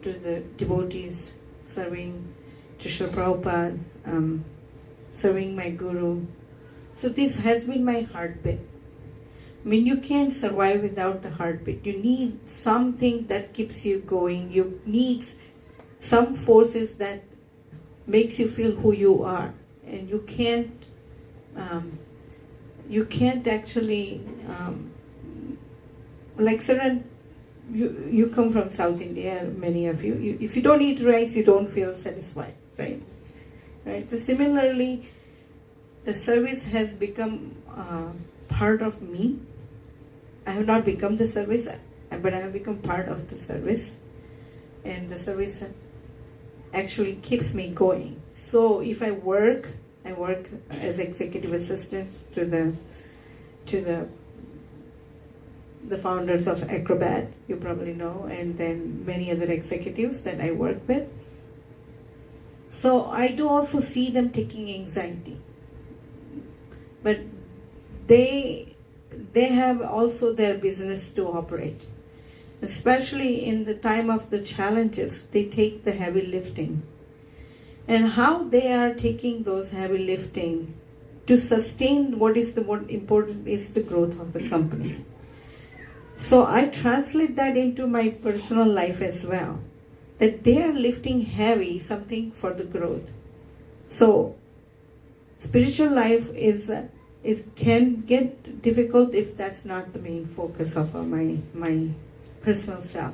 to the devotees, serving to Srila Prabhupada, serving my guru. So this has been my heartbeat. I mean, you can't survive without the heartbeat. You need something that keeps you going. You need some forces that makes you feel who you are. And you can't actually, like certain, you come from South India, many of you. If you don't eat rice, you don't feel satisfied, right? Right. So similarly, the service has become part of me. I have not become the service, but I have become part of the service, and the service actually keeps me going. So if I work as executive assistant to the founders of Acrobat, you probably know, and then many other executives that I work with. So I do also see them taking anxiety, but they have also their business to operate. Especially in the time of the challenges, they take the heavy lifting. And how they are taking those heavy lifting to sustain what is the more important is the growth of the company. So I translate that into my personal life as well, that they are lifting heavy something for the growth. So spiritual life it can get difficult if that's not the main focus of my personal self.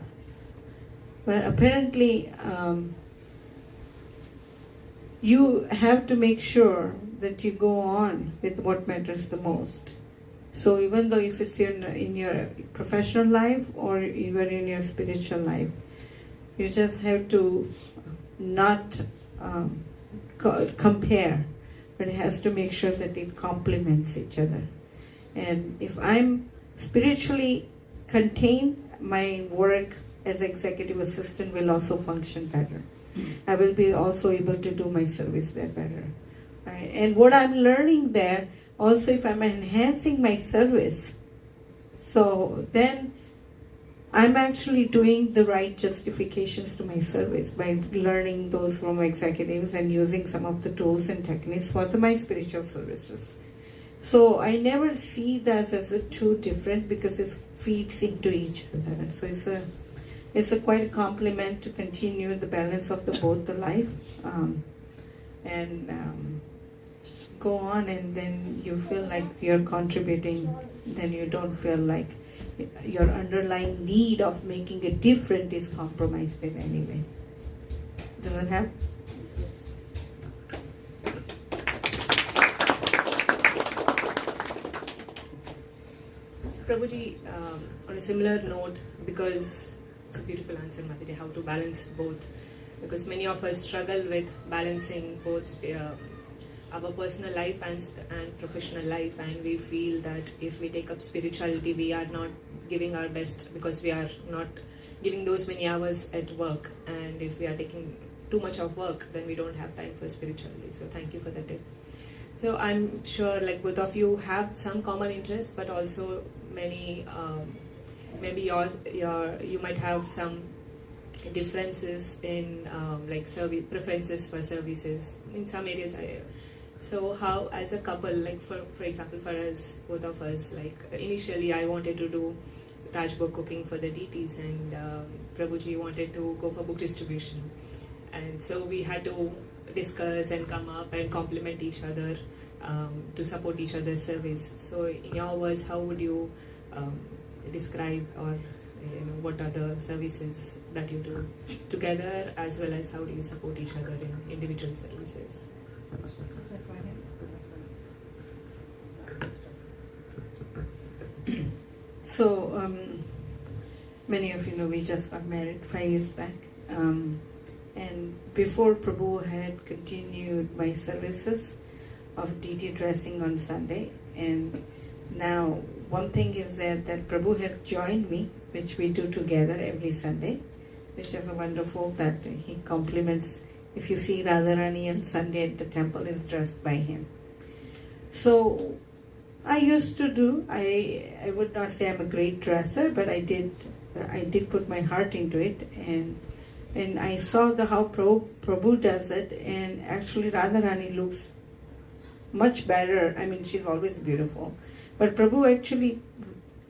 But apparently, you have to make sure that you go on with what matters the most. So even though if it's in your professional life or even in your spiritual life, you just have to not compare, but it has to make sure that it complements each other. And if I'm spiritually contained, my work as executive assistant will also function better. I will be also able to do my service there better. Right? And what I'm learning there, also if I'm enhancing my service, so then I'm actually doing the right justifications to my service by learning those from executives and using some of the tools and techniques for my spiritual services. So I never see that as a too different because it feeds into each other. So it's a quite a complement to continue the balance of both the life and just go on, and then you feel like you're contributing. Then you don't feel like your underlying need of making a difference is compromised in any way. Does that help? So Prabhuji, on a similar note, because it's a beautiful answer, Mataji, how to balance both. Because many of us struggle with balancing both our personal life and professional life, and we feel that if we take up spirituality, we are not giving our best because we are not giving those many hours at work, and if we are taking too much of work, then we don't have time for spirituality. So thank you for that tip. So I'm sure like both of you have some common interests, but also many maybe you might have some differences in like service preferences for services in some areas. So how, as a couple, like for example, for us, both of us, like initially I wanted to do Rajbhog cooking for the deities, and Prabhuji wanted to go for book distribution, and so we had to discuss and come up and complement each other to support each other's service. So in your words, how would you describe, or what are the services that you do together, as well as how do you support each other in individual services? So many of you know we just got married 5 years back, and before Prabhu had continued my services of deity dressing on Sunday, and now one thing is that Prabhu has joined me, which we do together every Sunday, which is wonderful that he compliments. If you see Radharani on Sunday at the temple, is dressed by him. So I used to do, I would not say I'm a great dresser, but I did put my heart into it, and I saw how Prabhu does it, and actually Radharani looks much better. I mean, she's always beautiful, but Prabhu actually,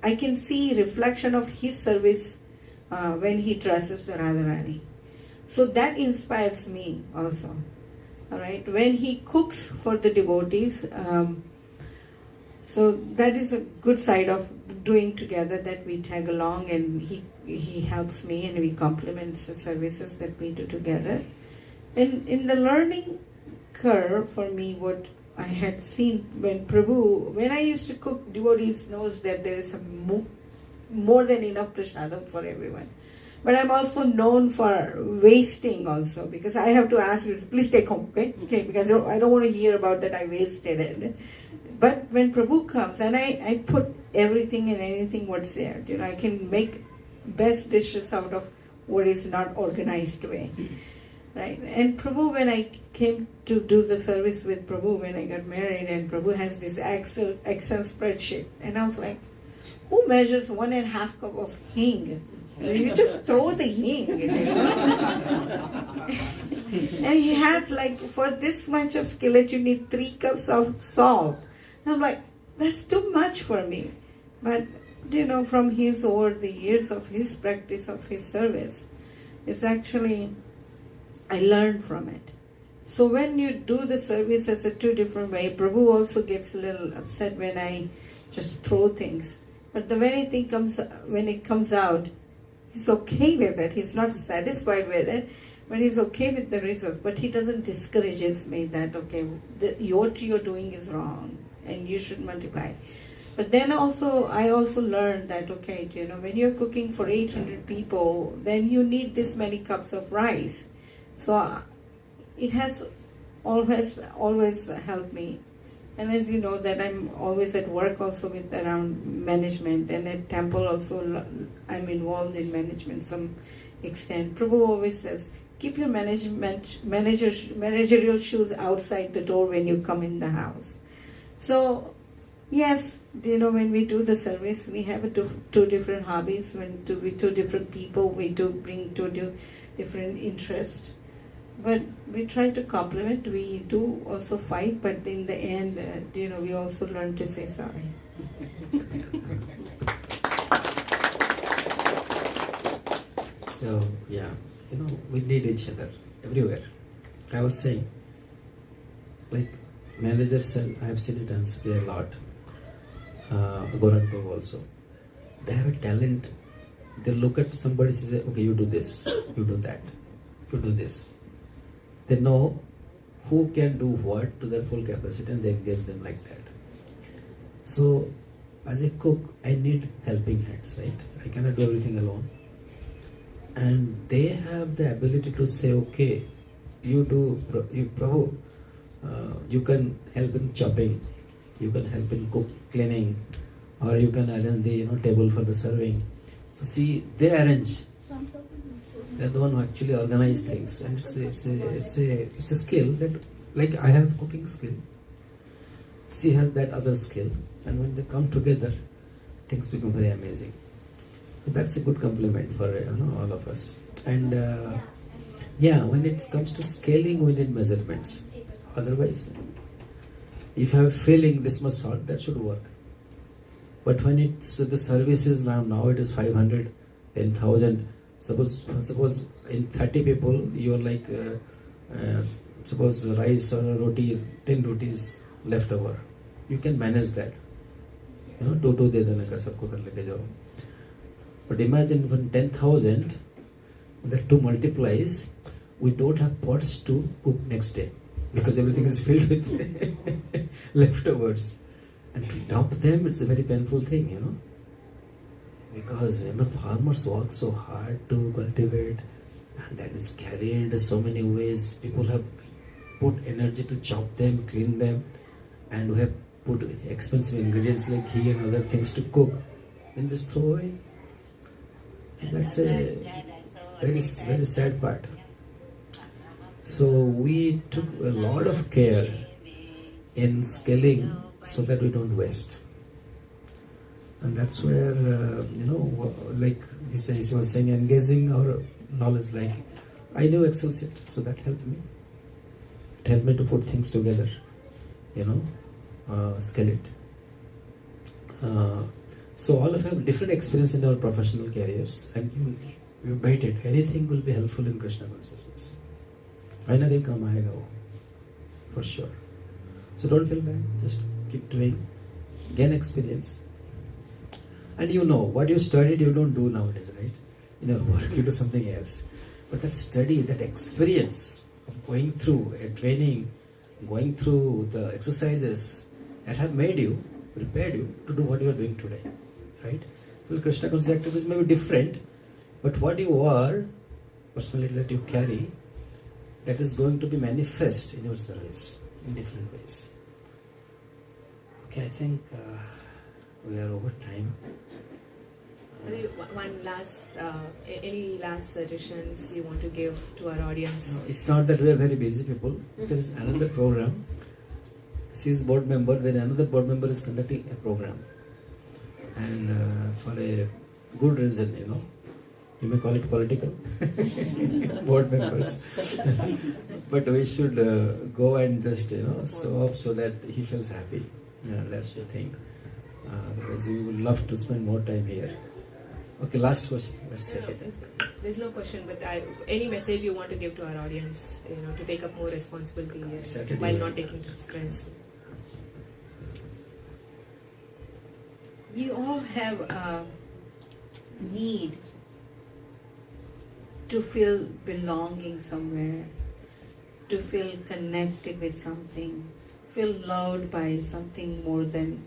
I can see reflection of his service when he dresses the Radharani. So that inspires me also. All right, when he cooks for the devotees, so that is a good side of doing together, that we tag along and he helps me and we complement the services that we do together. And in the learning curve for me, what I had seen when I used to cook, devotees knows that there is more than enough prasadam for everyone. But I'm also known for wasting also, because I have to ask you, please take home, okay? Because I don't want to hear about that I wasted it. But when Prabhu comes, and I put everything and anything what's there, I can make best dishes out of what is not organized way, right? And Prabhu, when I came to do the service with Prabhu, when I got married, and Prabhu has this Excel spreadsheet, and I was like, who measures 1.5 cup of hing? You just throw the hing, And he has like, for this much of skillet, you need 3 cups of salt. And I'm like, that's too much for me. But, from over the years of his practice of his service, it's actually, I learned from it. So when you do the service as a 2 different way, Prabhu also gets a little upset when I just throw things. But when it comes out, he's okay with it. He's not satisfied with it, but he's okay with the results. But he doesn't discourages me that, okay, what you're doing is wrong and you should multiply. But then I also learned that, okay, when you're cooking for 800 people, then you need this many cups of rice. So it has always helped me. And as you know, that I'm always at work also with around management, and at temple also I'm involved in management some extent. Prabhu always says, keep your managerial shoes outside the door when you come in the house. So yes, when we do the service, we have 2 different hobbies. With 2 different people, we do bring 2 different interests. But we try to complement. We do also fight, but in the end, we also learn to say sorry. So, yeah, we need each other everywhere. I was saying, like managers, and I have seen it and a lot, Gorakhpur also. They have a talent. They look at somebody and say, okay, you do this, you do that, you do this. They know who can do what to their full capacity, and they engage them like that. So, as a cook, I need helping hands, right? I cannot do everything alone. And they have the ability to say, okay, Prabhu, you can help in chopping, you can help in cleaning, or you can arrange the table for the serving. So see, they arrange. They're the one who actually organize things, and it's a skill that, like I have cooking skill, she has that other skill, and when they come together, things become very amazing. So that's a good compliment for all of us. And when it comes to scaling, we need measurements. Otherwise, if you have a feeling this much salt, that should work. But when it's the services now it is 500, 10,000. Suppose in 30 people you are like suppose rice or a roti, 10 rotis left over. You can manage that. 2 de dene ka sabko kar leke jao. But imagine when 10,000, that 2 multiplies, we don't have pots to cook next day because everything is filled with leftovers. And to dump them, it's a very painful thing, Because farmers work so hard to cultivate, and that is carried so many ways. People have put energy to chop them, clean them, and we have put expensive ingredients like ghee and other things to cook, then just throw away. That's a very sad part. So we took a lot of care in scaling so that we don't waste. And that's where, like he was saying, engaging our knowledge. Like, I knew Excel sheet, so that helped me. It helped me to put things together, scale it. So all of you have different experience in our professional careers, and you bet it, anything will be helpful in Krishna consciousness. Finally come aayega wo, for sure. So don't feel bad, just keep doing, gain experience. And what you studied you don't do nowadays, right? In your work you do something else. But that study, that experience of going through a training, going through the exercises that have made you, prepared you to do what you are doing today, right? Well, Krishna conscious activities may be different, but what you are, personality that you carry, that is going to be manifest in your service in different ways. Okay, I think we are over time. One last, any last suggestions you want to give to our audience? No, it's not that we are very busy people. There is another program. She is board member, then another board member is conducting a program. And for a good reason, you may call it political, board members. But we should go and just, show up so that he feels happy. That's the thing. Otherwise, we would love to spend more time here. Okay, last question. Let's take it. There's no question, but any message you want to give to our audience, to take up more responsibility while not taking stress? We all have a need to feel belonging somewhere, to feel connected with something, feel loved by something more than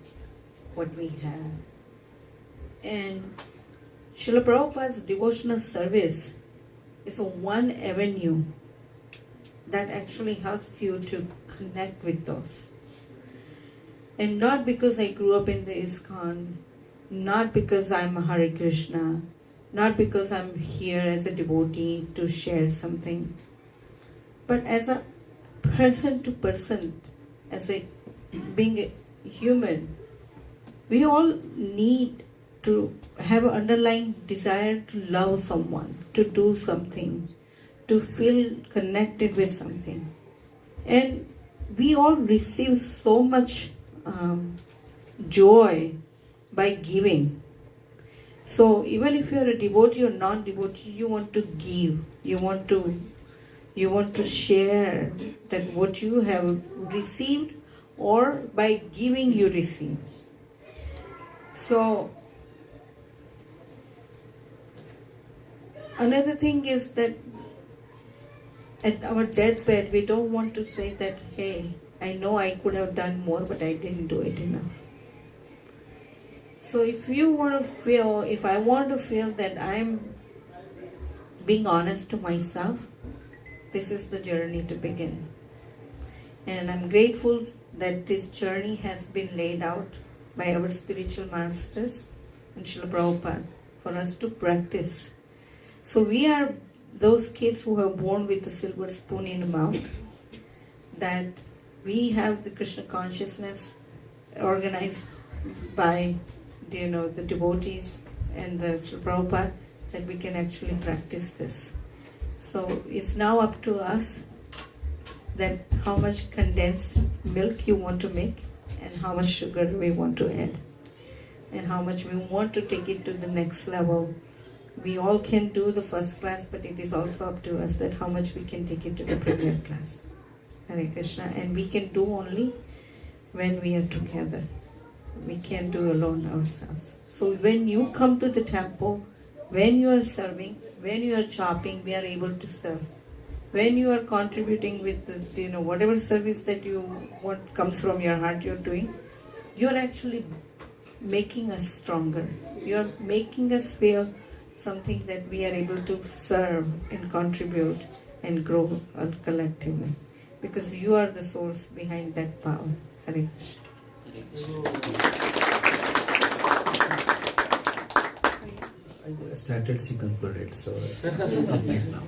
what we have. And Srila Prabhupada's devotional service is a one avenue that actually helps you to connect with those. And not because I grew up in the ISKCON, not because I'm a Hare Krishna, not because I'm here as a devotee to share something, but as a person to person, as a being a human, we all need to have an underlying desire to love someone, to do something, to feel connected with something. And we all receive so much joy by giving. So even if you are a devotee or non-devotee, you want to give, you want to share that what you have received, or by giving you receive. So another thing is that at our deathbed, we don't want to say that, hey, I know I could have done more, but I didn't do it enough. So if I want to feel that I'm being honest to myself, this is the journey to begin. And I'm grateful that this journey has been laid out by our spiritual masters and Srila Prabhupada for us to practice. So we are those kids who are born with a silver spoon in the mouth, that we have the Krishna consciousness organized by the devotees and the Srila Prabhupada, that we can actually practice this. So it's now up to us that how much condensed milk you want to make, and how much sugar we want to add, and how much we want to take it to the next level. We all can do the first class, but it is also up to us that how much we can take it to the premier class. Hare Krishna. And we can do only when we are together. We can't do alone ourselves. So when you come to the temple, when you are serving, when you are chopping, we are able to serve. When you are contributing with whatever service that you want comes from your heart you're doing, you're actually making us stronger. You're making us feel something that we are able to serve and contribute and grow collectively. Because you are the source behind that power. Hare Krishna. I started, she concluded, so it's complete now.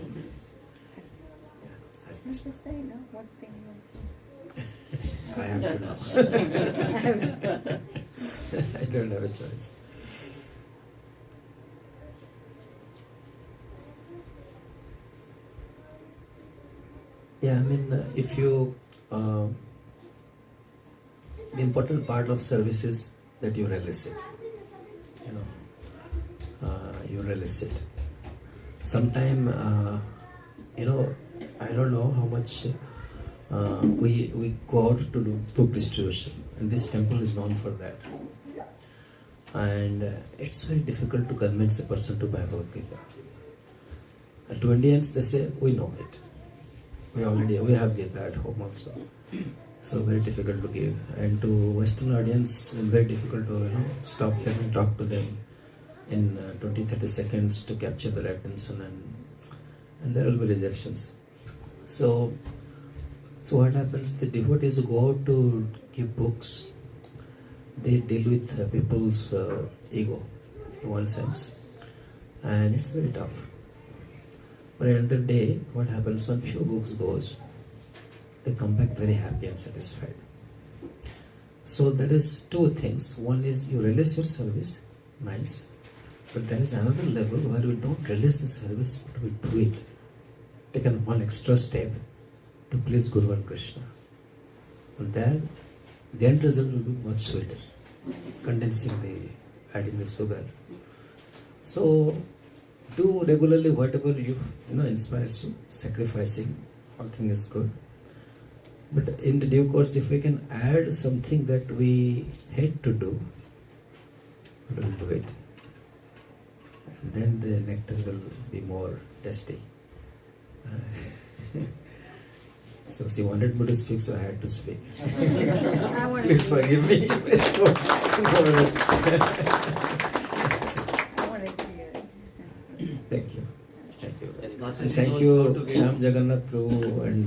You should say, no, what thing I have to know. I don't have a choice. Yeah, I mean, if you, the important part of service is that you relish it. You relish it. Sometime, I don't know how much we go out to do book distribution, and this temple is known for that. And it's very difficult to convince a person to buy Bhagavad Gita. To Indians, they say, we know it. We have Gita at home also. So very difficult to give. And to Western audience, very difficult to stop here and talk to them in 20-30 seconds to capture their attention, and there will be rejections. So what happens? The devotees who go out to give books, they deal with people's ego in one sense, and it's very tough. But at the end of the day, what happens when few books goes, they come back very happy and satisfied. So there is two things. One is you release your service, nice. But there is another level where we don't release the service, but we do it. Take one extra step to please Guru and Krishna. And there, the end result will be much sweeter. Adding the sugar. So, do regularly whatever you inspires you. Sacrificing, all thing is good. But in the due course, if we can add something that we hate to do, we will do it. And then the nectar will be more tasty. So she wanted me to speak, so I had to speak. Please forgive me. Thank you. Thank you. And thank you, Shyam Jagannath Prabhu, and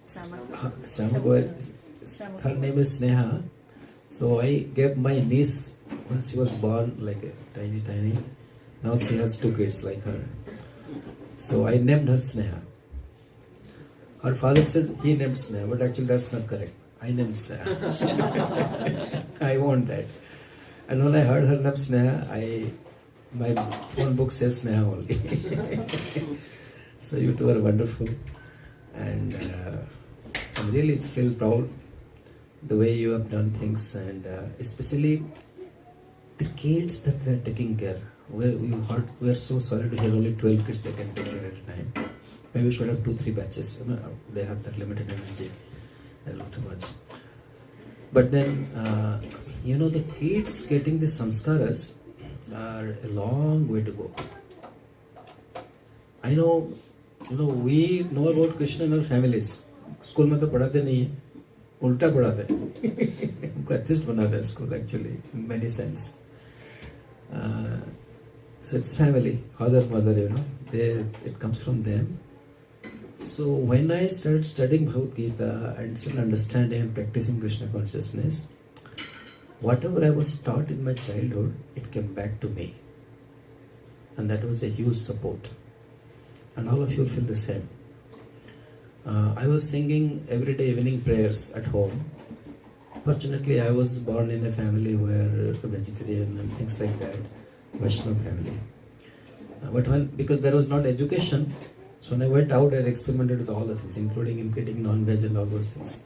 Shyam Goel. Her name is Sneha. So I gave my niece when she was born, like a tiny. Now she has 2 kids like her. So I named her Sneha. Her father says he named Sneha, but actually that's not correct. I named Sneha. I want that. And when I heard her name Sneha, my phone book says Sneha only. So you two are wonderful. And I really feel proud the way you have done things, and especially the kids that they are taking care. We are so sorry to hear only 12 kids they can take care at a time. Maybe we should have 2-3 batches. They have that limited energy. A lot too much. But then, the kids getting the samskaras are a long way to go. I know, we know about Krishna in our families. School में तो पढ़ाते नहीं है, उल्टा पढ़ाते हैं. उनको atheist बनाता है school actually in many sense. So it's family, father, mother, it comes from them. So when I started studying Bhagavad Gita and still understanding and practicing Krishna consciousness, whatever I was taught in my childhood, it came back to me. And that was a huge support. And all of you feel the same. I was singing everyday evening prayers at home. Fortunately, I was born in a family where vegetarian and things like that, Vaishnava family. But because there was not education, so when I went out, I experimented with all the things, including eating non-veg and all those things.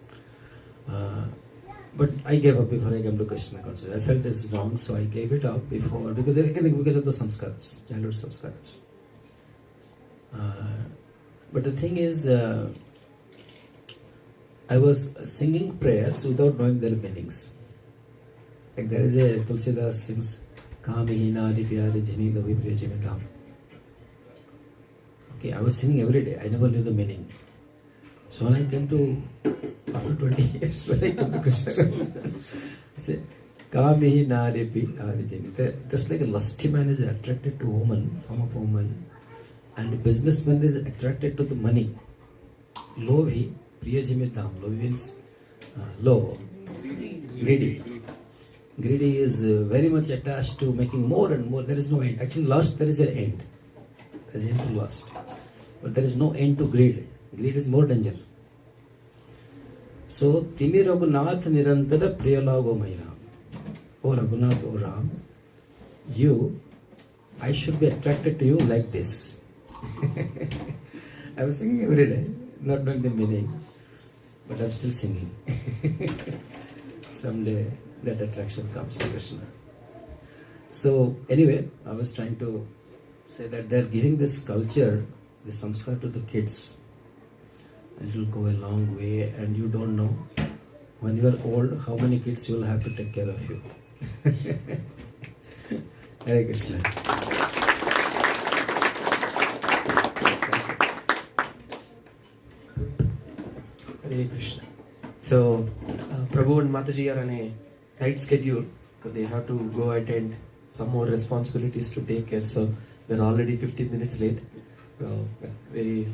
But I gave up before I came to Krishna consciousness. I felt this is wrong, so I gave it up because of the samskaras, childhood samskaras. But the thing is, I was singing prayers without knowing their meanings. Like there is a Tulsidas sings, Kami Nadi Pyari Jini Lovi Priya Jimi Dham. Okay, I was singing every day. I never knew the meaning. So when I came to, after 20 years, when I came to Krishna consciousness, I said, Kami Nadi Pyari Jimi. Just like a lusty man is attracted to woman, form of woman, and a businessman is attracted to the money. Lovi Priya Jimi Dham. Lovi means low. Greedy. Greedy is very much attached to making more and more. There is no end. Actually, lust, there is an end. There is an end to lust. But there is no end to greed. Greed is more dangerous. So, Timi Raghunath Nirantara Priya Lago Maira. Oh Raghunath, oh Ram, I should be attracted to you like this. I was singing every day, not knowing the meaning, but I'm still singing. Someday that attraction comes to Krishna. So anyway, I was trying to say that they're giving this culture, this samskar to the kids. And it will go a long way, and you don't know when you are old how many kids you will have to take care of you. Hare Krishna. Hare Krishna. So, Prabhu and Mataji are on a tight schedule, so they have to go attend some more responsibilities to take care. So, we're already 15 minutes late. So,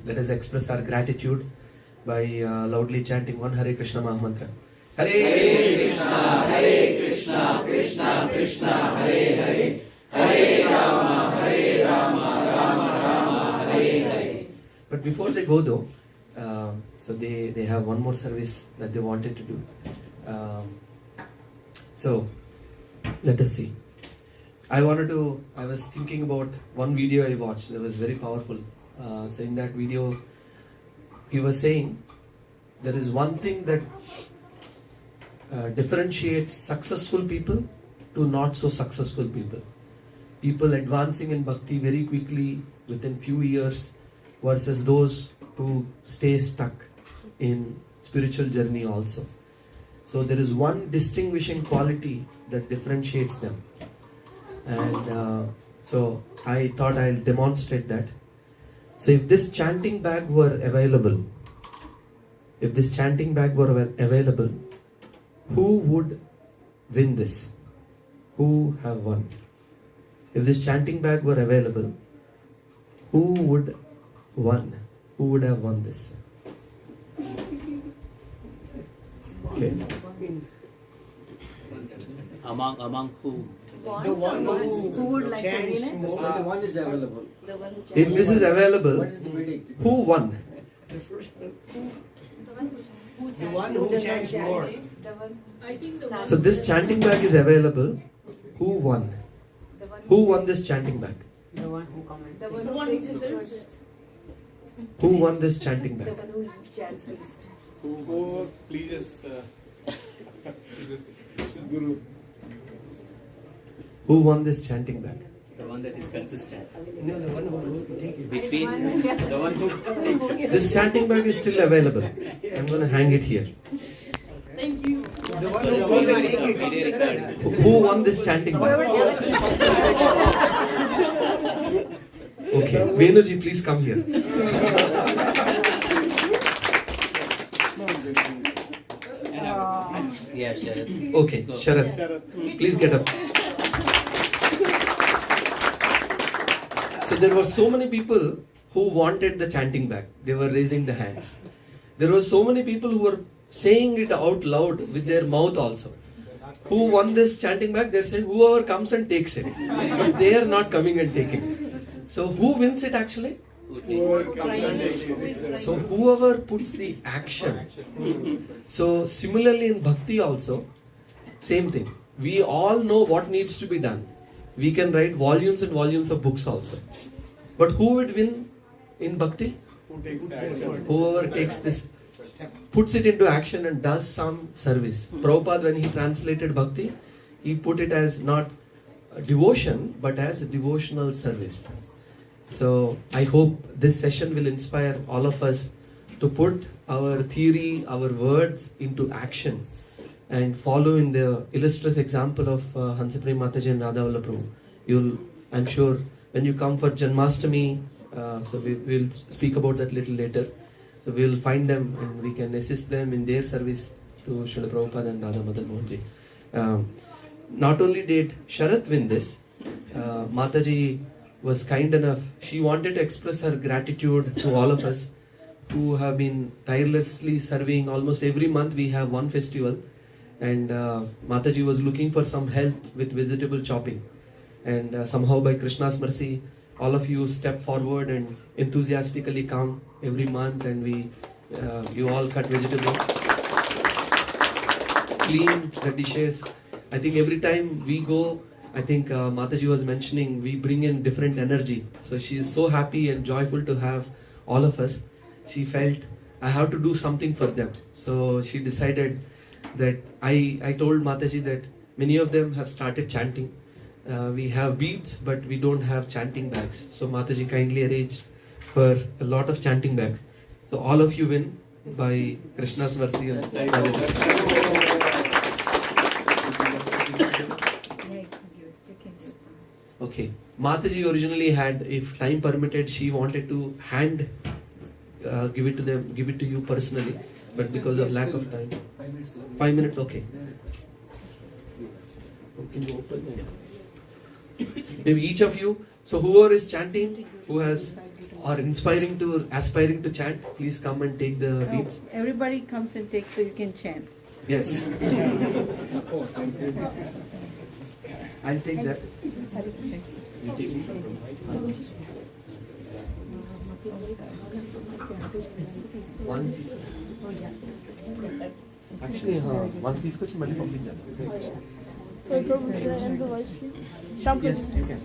let us express our gratitude by loudly chanting one Hare Krishna Mahamantra. Hare Krishna, Krishna Krishna, Hare Hare, Hare Rama, Rama Rama, Hare Hare. But before they go though, so they have one more service that they wanted to do. So let us see. I was thinking about one video I watched that was very powerful. So in that video, he was saying there is one thing that differentiates successful people to not so successful people. People advancing in bhakti very quickly within few years versus those who stay stuck in spiritual journey also. So there is one distinguishing quality that differentiates them. And so I thought I'll demonstrate that. So if this chanting bag were available, who would win this? Who have won? If this chanting bag were available, who would won? Who would have won this? Okay. Among who? The one who would like to win chants it? more. The one is available. The one who If this is available, What is the verdict? who won? The first one. who The one who chants more. So this chanting bag is available. Who won? Who won this chanting bag? The one who takes the first. Who won this chanting bag? The one who chants least. Who pleases Guru? Who won this chanting bag? The one that is consistent. No, the one who takes it. Between the one who takes it. This chanting bag is still available. I'm going to hang it here. The one who takes it. Who won this chanting bag? Okay, Venuji, please come here. Yeah, Sharad. Okay, Sharad, please get up. So there were so many people who wanted the chanting bag. They were raising the hands. There were so many people who were saying it out loud with their mouth also. Who won this chanting bag? They're saying whoever comes and takes it. But they are not coming and taking. So who wins it actually? So whoever puts the action. So similarly in bhakti also, same thing. We all know what needs to be done. We can write volumes and volumes of books also. But who would win in bhakti? Whoever takes this, puts it into action and does some service. Prabhupada, when he translated bhakti, he put it as not devotion, but as devotional service. So I hope this session will inspire all of us to put our theory, our words into action and follow in the illustrious example of Hansa Mataji and Radha Vallabh Pr. I'm sure when you come for Janmashtami, so we'll speak about that little later. So we'll find them and we can assist them in their service to Srila Prabhupada and Radha Madan Mohanji. Not only did Sharat win this, Mataji was kind enough. She wanted to express her gratitude to all of us who have been tirelessly serving. Almost every month we have one festival, and Mataji was looking for some help with vegetable chopping, and somehow by Krishna's mercy, all of you step forward and enthusiastically come every month, and you all cut vegetables, clean the dishes. I think every time we go, I think Mataji was mentioning, we bring in different energy. So she is so happy and joyful to have all of us. She felt, I have to do something for them. So she decided that I told Mataji that many of them have started chanting. We have beads, but we don't have chanting bags. So Mataji kindly arranged for a lot of chanting bags. So all of you win by Krishna's mercy. Okay. Mataji originally had, if time permitted, she wanted to give it to them, give it to you personally, but because of lack of time. 5 minutes, okay. Can you open it? Maybe each of you. So whoever is chanting, who has or aspiring to chant, please come and take the beads. Everybody comes and takes so you can chant. Yes. I'll take that. You take it. One piece. Actually, one piece kuch mali పంపించాలి. Yes, you can.